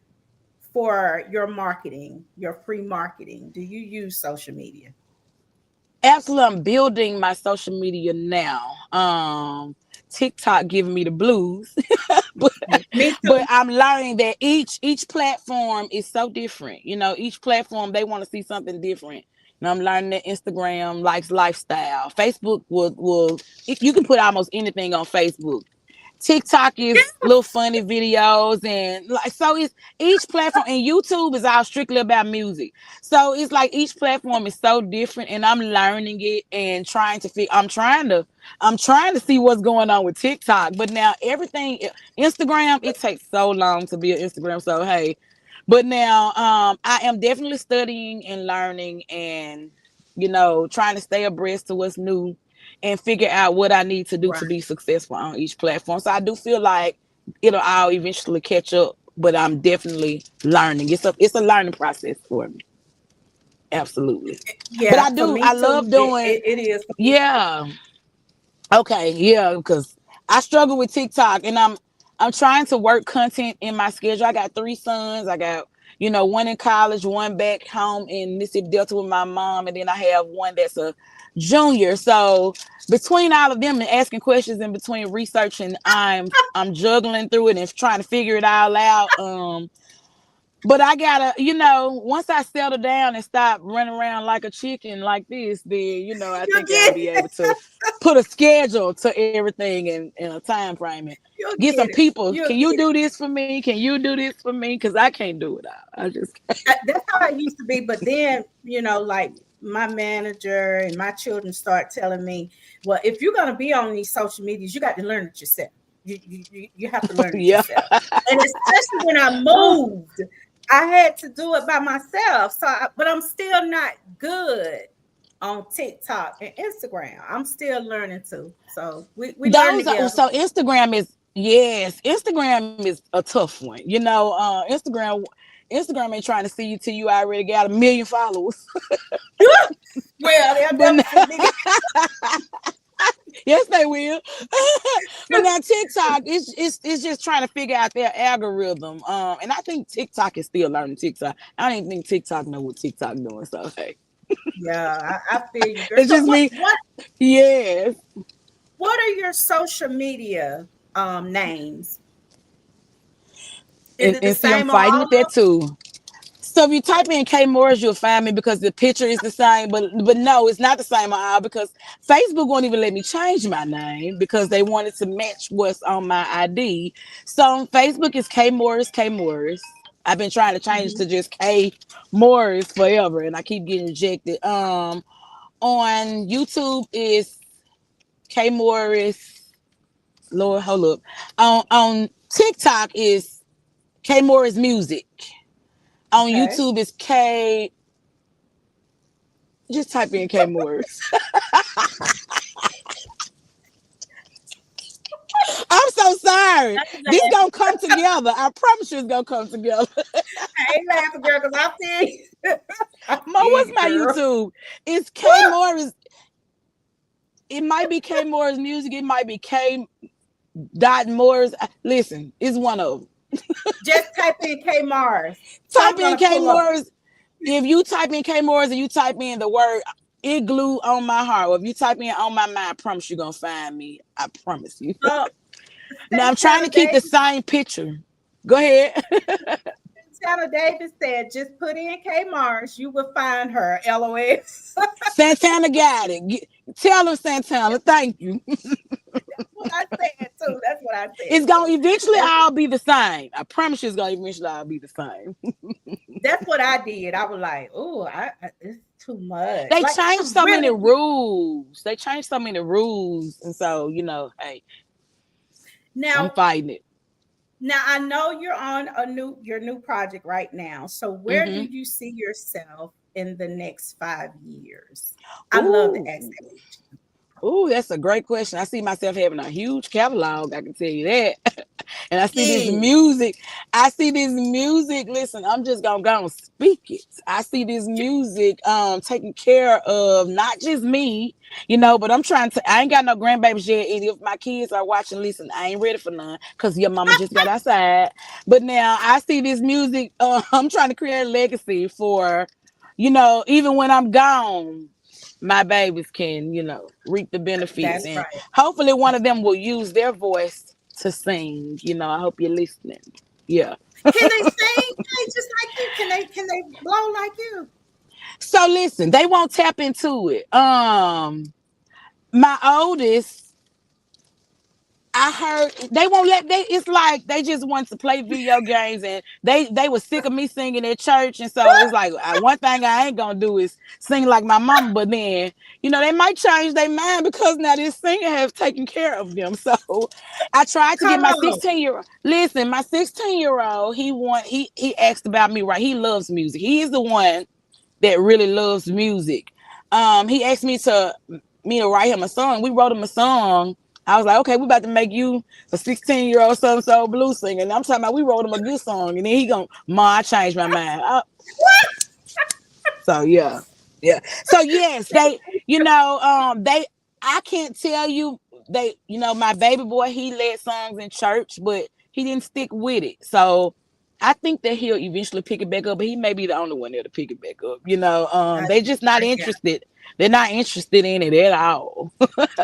B: your marketing, your free marketing? Do you use social media?
C: Absolutely. I'm building my social media now. TikTok giving me the blues. but
B: Me
C: but
B: too.
C: I'm learning that each platform is so different. Each platform they want to see something different. And I'm learning that Instagram likes lifestyle. Facebook will you can put almost anything on Facebook. TikTok is little funny videos and like so it's each platform and YouTube is all strictly about music. So it's like each platform is so different and I'm learning it and trying to figure I'm trying to see what's going on with TikTok. But now everything Instagram, it takes so long to be an Instagram. So hey, but now I am definitely studying and learning and trying to stay abreast to what's new and figure out what I need to do
B: Right.
C: to be successful on each platform. So I do feel like it'll all eventually catch up, but I'm definitely learning. It's a learning process for me. Absolutely. But
B: Yeah,
C: I
B: for
C: do
B: me
C: I
B: too.
C: love
B: It,
C: doing
B: it, it is for me too.
C: yeah. Okay, yeah, because I struggle with TikTok and I'm trying to work content in my schedule. I got three sons. I got, one in college, one back home in Mississippi Delta with my mom, and then I have one that's a junior. So between all of them and asking questions in between researching, I'm juggling through it and trying to figure it all out. But I gotta, once I settle down and stop running around like a chicken like this, then I
B: You'll
C: think I'll
B: get
C: be
B: it.
C: able to put a schedule to everything and a time frame and
B: You'll
C: get some
B: get it.
C: people.
B: You'll
C: Can you
B: get it.
C: do this for me? Can you do this for me? Because I can't do it all. I just can't.
B: That's how I used to be. But then, like my manager and my children start telling me, well, if you're going to be on these social medias, you got to learn it yourself. You have to learn it
C: Yeah.
B: yourself. And especially when I moved, I had to do it by myself. But I'm still not good on TikTok and Instagram. I'm still learning too. So we learn
C: Those are
B: together.
C: so Instagram is yes, Instagram is a tough one. Instagram ain't trying to see you till you already got 1 million followers.
B: Well, they'll
C: But
B: never see me.
C: yes, they will. But now TikTok is just trying to figure out their algorithm. And I think TikTok is still learning TikTok. I don't even think TikTok know what TikTok doing. So hey.
B: Yeah, I feel you, girl.
C: It's
B: So
C: just me. Yes.
B: what are your social media names? Is
C: And,
B: it the
C: and see, I'm
B: same on
C: fighting
B: all
C: with that
B: of
C: too. So if you type in K Morris, you'll find me because the picture is the same. But no, it's not the same on all because Facebook won't even let me change my name because they wanted to match what's on my ID. So on Facebook is K Morris, K Morris. I've been trying to change
B: them?
C: to just K Morris forever, and I keep getting rejected. On YouTube is K Morris. Lord, hold up. On TikTok is K Morris Music. On
B: Okay.
C: YouTube is K. Just type in K Morris. I'm so sorry.
B: I ain't
C: This
B: laughing.
C: gonna come together. I promise you, it's gonna come together.
B: I ain't laughing, girl, because I feel you. I
C: Mo,
B: feel
C: what's
B: you,
C: my
B: girl.
C: YouTube? It's K Morris. It might be K Morris Music. It might be K dot Morris. Listen, it's one of them.
B: Just type in K Mars.
C: Type
B: Something
C: in
B: gonna
C: K
B: pull up.
C: Morris. If you type in K Morris and you type in the word igloo on my heart, or if you type in on my mind, I promise you're gonna find me. I promise you.
B: So
C: Now I'm trying to
B: Santana
C: keep the
B: Davis,
C: same picture. Go ahead.
B: Santana Davis said, just put in K Mars, you will find her. LOL.
C: Santana got it. Tell him Santana. Thank you.
B: What I said too. That's what I said
C: It's
B: too.
C: gonna eventually
B: That's,
C: all be the same. I promise you, it's gonna eventually all be the same.
B: that's what I did. I was like, oh, it's too much.
C: They
B: Like
C: changed
B: to
C: so many
B: really
C: rules. They changed so many rules, and so hey, I'm
B: now.
C: fighting it.
B: Now I know you're on your new project right now. So where do
C: Mm-hmm.
B: you see yourself in the next 5 years? I love to
C: Ooh,
B: ask that question.
C: ooh, that's a great question. I see myself having a huge catalog. I can tell you that. And I see this
B: Yeah.
C: music. I see this music. Listen, I'm just gonna go and speak it. I see this music taking care of not just me, but I'm trying to I ain't got no grandbabies yet. And if my kids are watching, listen, I ain't ready for none because your mama just got outside. But now I see this music, I'm trying to create a legacy for, even when I'm gone, my babies can, reap the benefits.
B: That's
C: And
B: right.
C: hopefully one
B: That's
C: of
B: right.
C: them will use their voice to sing. I hope you're listening. Yeah.
B: Can they sing? Can they just like you? Can they blow like you?
C: So listen, they won't tap into it. My oldest, I heard they won't let they. It's like they just want to play video games, and they were sick of me singing at church, and so it's like one thing I ain't gonna do is sing like my mama. But then they might change their mind because now this singer has taken care of them. So I tried to get
B: Come
C: my
B: on.
C: 16-year-old. Listen, my 16-year-old, he asked about me. Right, he loves music. He is the one that really loves music. He asked me to write him a song. We wrote him a song. I was like, okay, we about to make you a 16-year-old Southern Soul blues singer. And I'm talking about we wrote him a good song. And then he going, Ma, I changed my mind. So yeah. Yeah. So yes, I can't tell you my baby boy, he led songs in church, but he didn't stick with it. So I think that he'll eventually pick it back up, but he may be the only one there to pick it back up.
B: I,
C: They just not
B: I got
C: interested. They're not interested in it at all.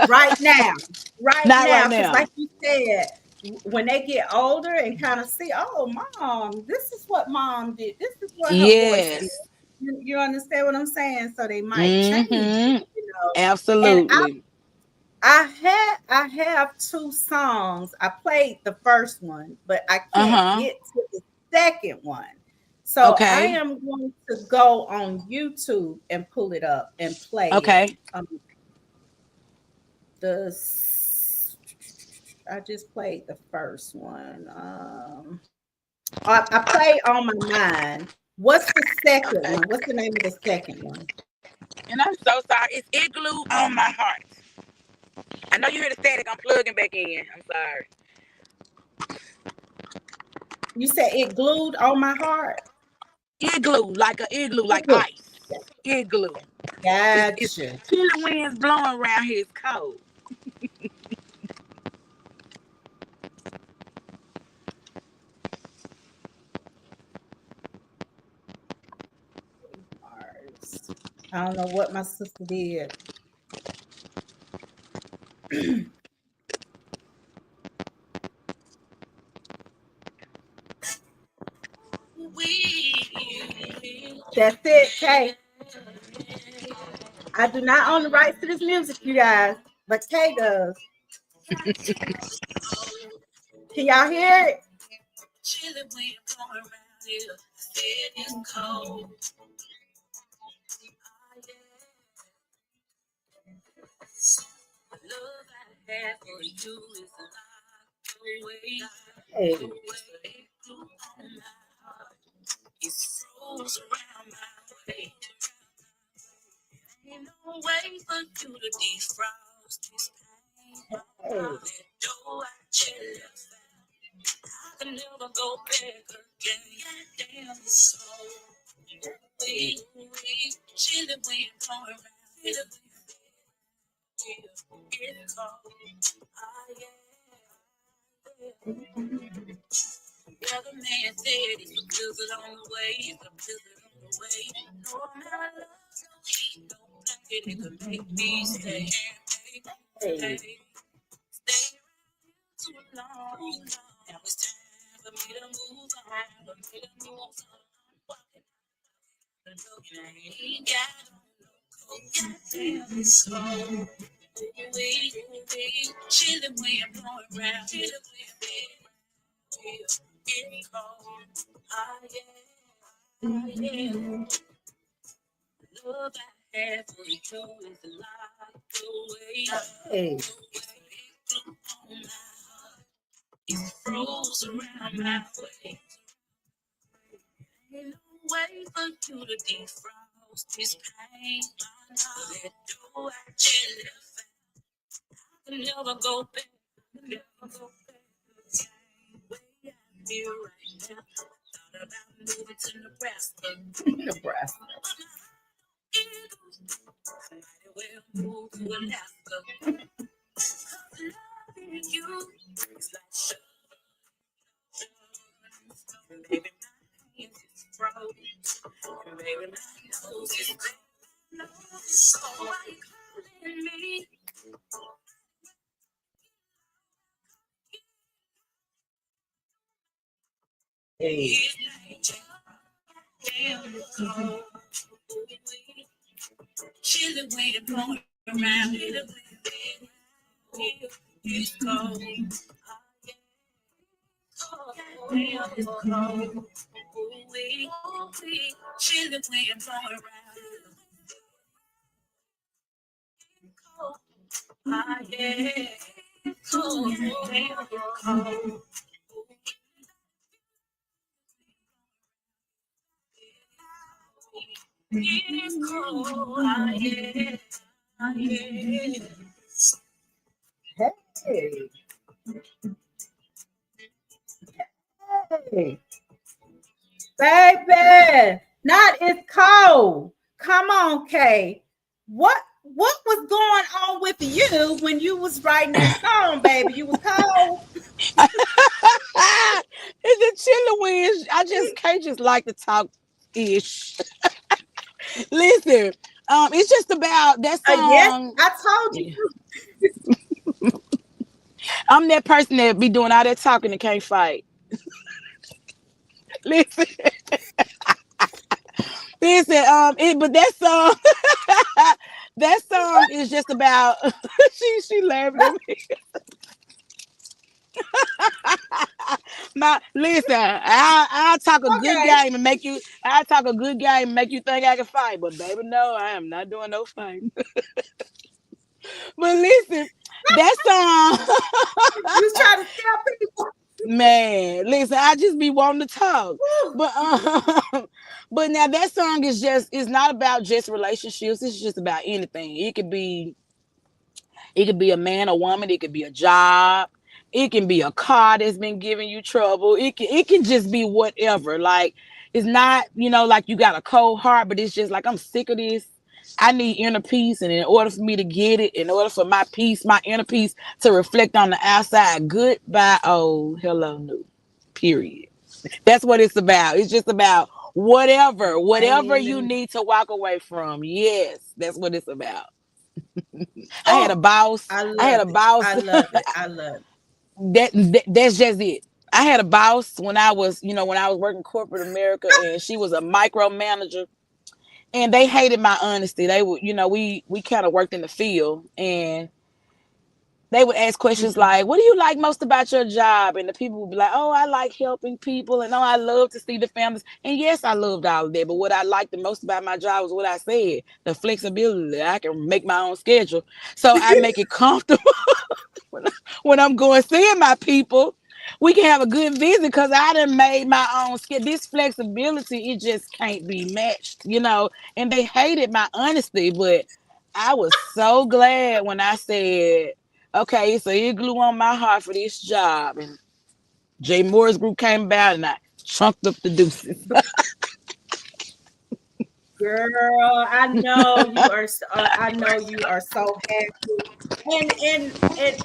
B: right now. Right
C: Not right
B: now. Because
C: now.
B: like you said, when they get older and kind of see, oh, mom, this is what mom did. This is what her voice is.
C: Yes.
B: You understand what I'm saying? So they might change
C: Mm-hmm.
B: it. And
C: Absolutely.
B: I have two songs. I played the first one, but I can't
C: Uh-huh.
B: get to the second one. So I
C: Okay.
B: am going to go on YouTube and pull it up and play it.
C: Okay.
B: The I just played the first one. I play on my mind. What's the second one? What's the name of the second one?
C: And I'm so sorry. It's igloo on my heart. I know you hear the static. I'm plugging back in. I'm sorry.
B: You said it glued on my heart.
C: Igloo, like a igloo, like
B: Igloo.
C: ice. Igloo. It's
B: Gotcha.
C: chilly winds blowing around here. It's cold.
B: Mars. I don't know what my sister did. That's it. Okay. I do not own the rights to this music, you guys, but Kay does. Can y'all hear it? Hey. Hey. Nebraska. Hey. Hey. Hey. Baby, not it's cold. Come on, Kay. What was going on with you when you was writing that song, baby? You was cold.
C: It's a chilly wind. I just can't just like to talk ish. Listen, it's just about that
B: Yes,
C: song.
B: I told you.
C: Yeah. I'm that person that be doing all that talking and can't fight. Listen, listen. But that song, that song is just about. She laughing at me. My listen, I talk a good
B: Okay.
C: game and make you. I talk a good game and make you think I can fight, but baby, no, I am not doing no fighting. But listen, that song,
B: You was trying to scare people.
C: man. Listen, I just be wanting to talk, but but now that song is just it's not about just relationships. It's just about anything. It could be a man, a woman. It could be a job. It can be a car that's been giving you trouble. It can just be whatever. Like it's not like you got a cold heart, but it's just like I'm sick of this. I need inner peace, and in order for me to get it, in order for my peace, my inner peace to reflect on the outside, goodbye. Oh, hello, new. Period. That's what it's about. It's just about Whatever you
B: Amen.
C: need to walk away from. Yes, that's what it's about. I had a
B: Oh,
C: boss.
B: I
C: I had
B: love
C: a
B: it.
C: boss.
B: I love it. I love it.
C: That's just it. I had a boss when I was, when I was working corporate America, and she was a micromanager, and they hated my honesty. They would, we kind of worked in the field, and they would ask questions
B: Mhm.
C: like, "What do you like most about your job?" And the people would be like, "Oh, I like helping people, and oh, I love to see the families." And yes, I loved all of that. But what I liked the most about my job was what I said: the flexibility. I can make my own schedule, so I make it comfortable when, when I'm going seeing my people. We can have a good visit because I done made my own schedule. This flexibility, it just can't be matched. And they hated my honesty, but I was so glad when I said, okay, so you glue on my heart for this job. And Jay Moore's group came about, and I chunked up the deuces.
B: Girl, I know you are. I know you are so happy, and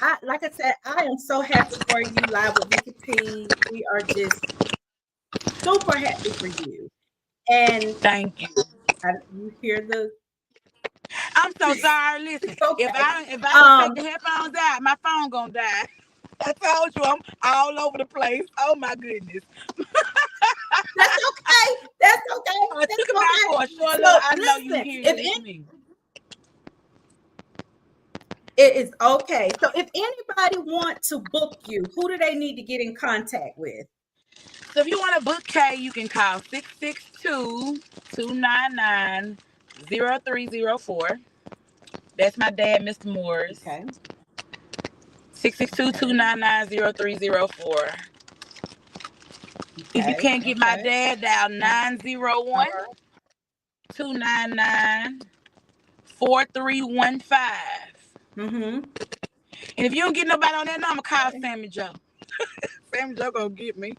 B: I, like I said, I am so happy for you. Live with Vicky P. We are just super happy for you. And
C: Thank you.
B: you hear the?
C: I'm so sorry. Listen,
B: It's
C: if
B: okay.
C: I don't take
B: Um,
C: the headphones out, my phone gonna die. I told you I'm all over the place. Oh my goodness.
B: that's okay. That's okay.
C: I took
B: That's
C: them out for a
B: okay.
C: short little.
B: So
C: I know you
B: listen,
C: hear
B: if
C: it's me.
B: it is okay. So if anybody want to book you, who do they need to get in contact with?
C: So if you want to book K, you can call 662-299-0304. That's my dad, Mr. Morris.
B: Okay.
C: 662
B: Okay.
C: 299 If you
B: Okay.
C: can't get my
B: Okay.
C: dad, dial
B: All
C: 901
B: right.
C: 299 4315.
B: Mm-hmm.
C: And if you don't get nobody on that number, call
B: Okay.
C: Sammy Joe. Sammy Joe gonna get me.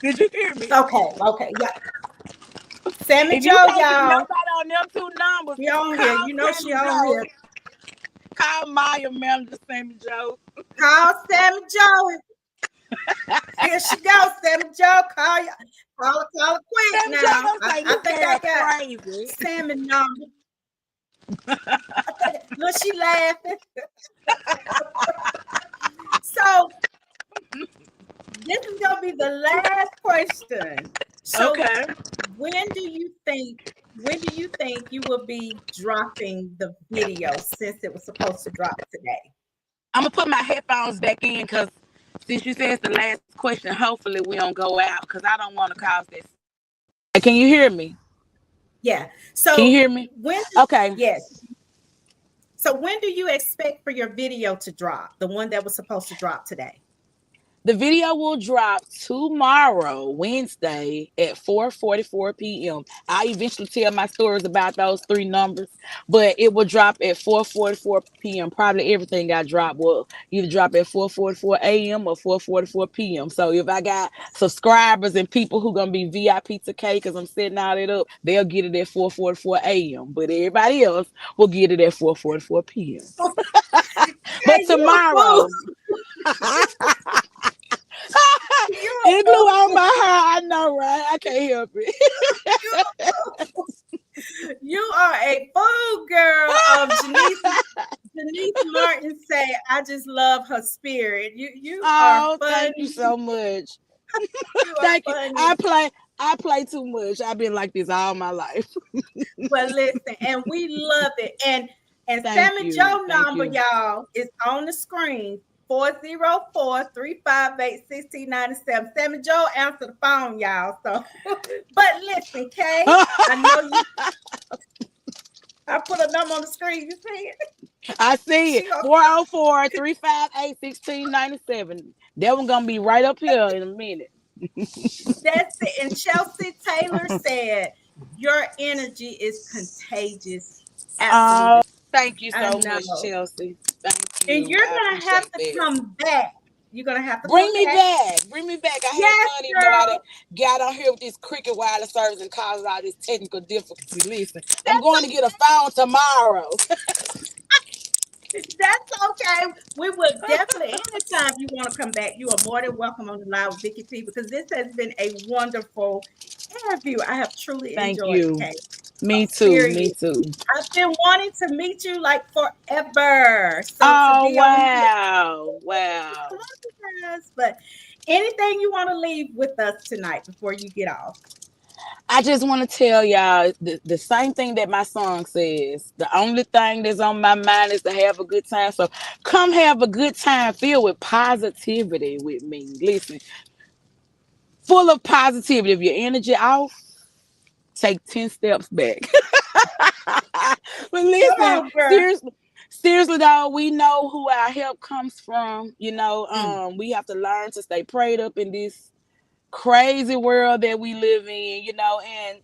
C: Did you hear me?
B: Okay. Okay. Yeah. Sammy
C: If you
B: Joe,
C: can't get
B: y'all.
C: nobody on them two numbers,
B: She on here.
C: call
B: You know she
C: Sammy
B: on
C: Joe.
B: here.
C: Call Maya Manager Sammy Joe.
B: Call Sammy Joe. Here she goes, Sammy Joe. Call you. Call her quick
C: Sammy Joe
B: now.
C: gonna say
B: I
C: this
B: think I
C: girl
B: got
C: crazy.
B: Sammy number. Look, she laughing. So this is gonna be the last question. So
C: Okay.
B: when do you think when do you think you will be dropping the video since it was supposed to drop today?
C: I'm gonna put my headphones back in because since you said it's the last question, hopefully we don't go out because I don't want to cause this. Can you hear me?
B: Yeah.
C: Can you
B: So
C: hear me?
B: when
C: Okay.
B: yes. So when do you expect for your video to drop? The one that was supposed to drop today?
C: The video will drop tomorrow, Wednesday at 4:44 p.m. I'll eventually tell my stories about those three numbers, but it will drop at 4:44 p.m. Probably everything I drop will either drop at 4:44 a.m. or 4:44 p.m. So if I got subscribers and people who gonna be VIP to K because I'm setting all that up, they'll get it at 4:44 a.m. But everybody else will get it at 4:44 p.m. But
B: Hey, you a fool.
C: tomorrow.
B: You a
C: It glue on
B: fool.
C: my hair. I know, right? I can't help it.
B: You a fool. You are a fool, girl. Janice Martin say, I just love her spirit. You are
C: Oh, thank you
B: funny.
C: so much.
B: You are
C: Thank you.
B: funny.
C: I play too much. I've been like this all my life.
B: Well, listen, and we love it. And
C: Thank
B: Sammy
C: you.
B: Joe
C: Thank
B: number,
C: you.
B: y'all, is on the screen. 404-358-1697. Sammy Joe answer the phone, y'all. So, but listen, Kay, I know you. I put a number on the screen. You see it?
C: I see it.
B: She gonna
C: 404-358-1697. That one gonna be right up here in a minute.
B: That's it. And Chelsea Taylor said, "Your energy is contagious."
C: Oh,
B: Absolutely,
C: thank you
B: I
C: so much,
B: know.
C: Chelsea. Thank
B: And
C: you.
B: you're
C: I
B: gonna have
C: appreciate
B: to
C: that.
B: come back. You're gonna have to
C: Bring
B: come
C: me
B: back.
C: back. Bring me back. I had
B: Yes,
C: fun even though I done
B: girl.
C: got on here with this cricket wireless service and caused all this technical difficulty. Listen, I'm
B: That's
C: going to get a phone tomorrow.
B: That's okay. We would definitely, anytime you want to come back, you are more than welcome on the Live with Vicky P, because this has been a wonderful interview. I have truly
C: Thank
B: enjoyed it,
C: you.
B: Kay.
C: Me too. Me
B: Serious.
C: too.
B: I've been wanting to meet you like forever. So to
C: Oh
B: be on here,
C: wow.
B: I
C: Wow.
B: love you guys. But anything you want to leave with us tonight before you get off?
C: I just want to tell y'all the same thing that my song says. The only thing that's on my mind is to have a good time. So come have a good time filled with positivity with me. Listen, full of positivity. If your energy off, take 10 steps back. But
B: Come
C: listen,
B: on, girl.
C: seriously though, we know who our help comes from.
B: Mm,
C: We have to learn to stay prayed up in this crazy world that we live in,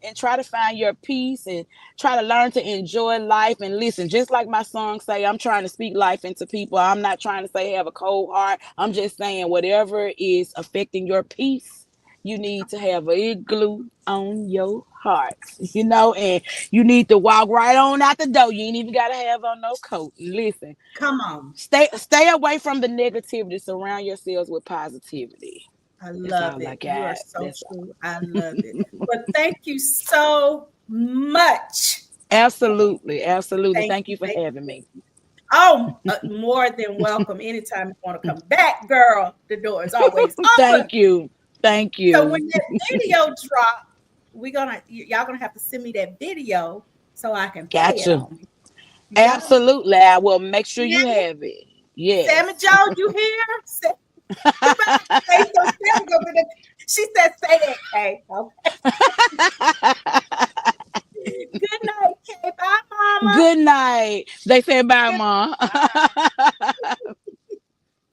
C: and try to find your peace and try to learn to enjoy life. And listen, just like my song say, I'm trying to speak life into people. I'm not trying to say have a cold heart. I'm just saying whatever is affecting your peace, you need to have a igloo on your heart, and you need to walk right on out the door. You ain't even gotta have on no coat. Listen,
B: come on.
C: stay away from the negativity. Surround yourselves with positivity.
B: I
C: That's
B: love
C: all I
B: it. You are
C: got.
B: so
C: That's
B: true. I love it. But thank you so much.
C: absolutely, absolutely.
B: Thank
C: Thank
B: you.
C: you for
B: Thank you.
C: having
B: Thank
C: me.
B: you. Oh, more than welcome. Anytime you want to come back, girl, the door is always open.
C: Thank you. Thank
B: So
C: you.
B: when that video drop, y'all gonna have to send me that video so I can play it
C: Gotcha.
B: on me. You got it?
C: Absolutely. I will make sure
B: You
C: you
B: hear me?
C: have it. Yes.
B: Sammy Joe, you here? You better say so. Sammy gonna be the, she said, say that, Kay. Okay. Good night, Kay. Bye, mama.
C: Good night. They said bye,
B: Good,
C: Mom.
B: bye,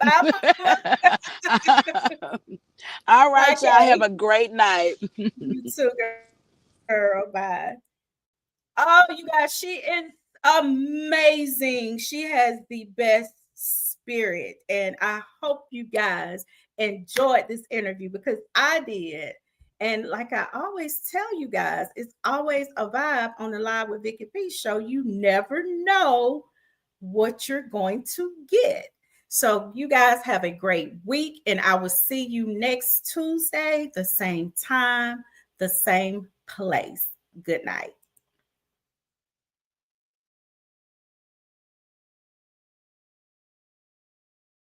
B: mama.
C: All
B: Bye,
C: right, y'all. Have
B: Kay.
C: a great night.
B: You too, girl. Bye. Oh, you guys, she is amazing. She has the best spirit. And I hope you guys enjoyed this interview, because I did. And like I always tell you guys, it's always a vibe on the Live with Vicky P show. You never know what you're going to get. So, you guys have a great week, and I will see you next Tuesday, the same time, the same place. Good night.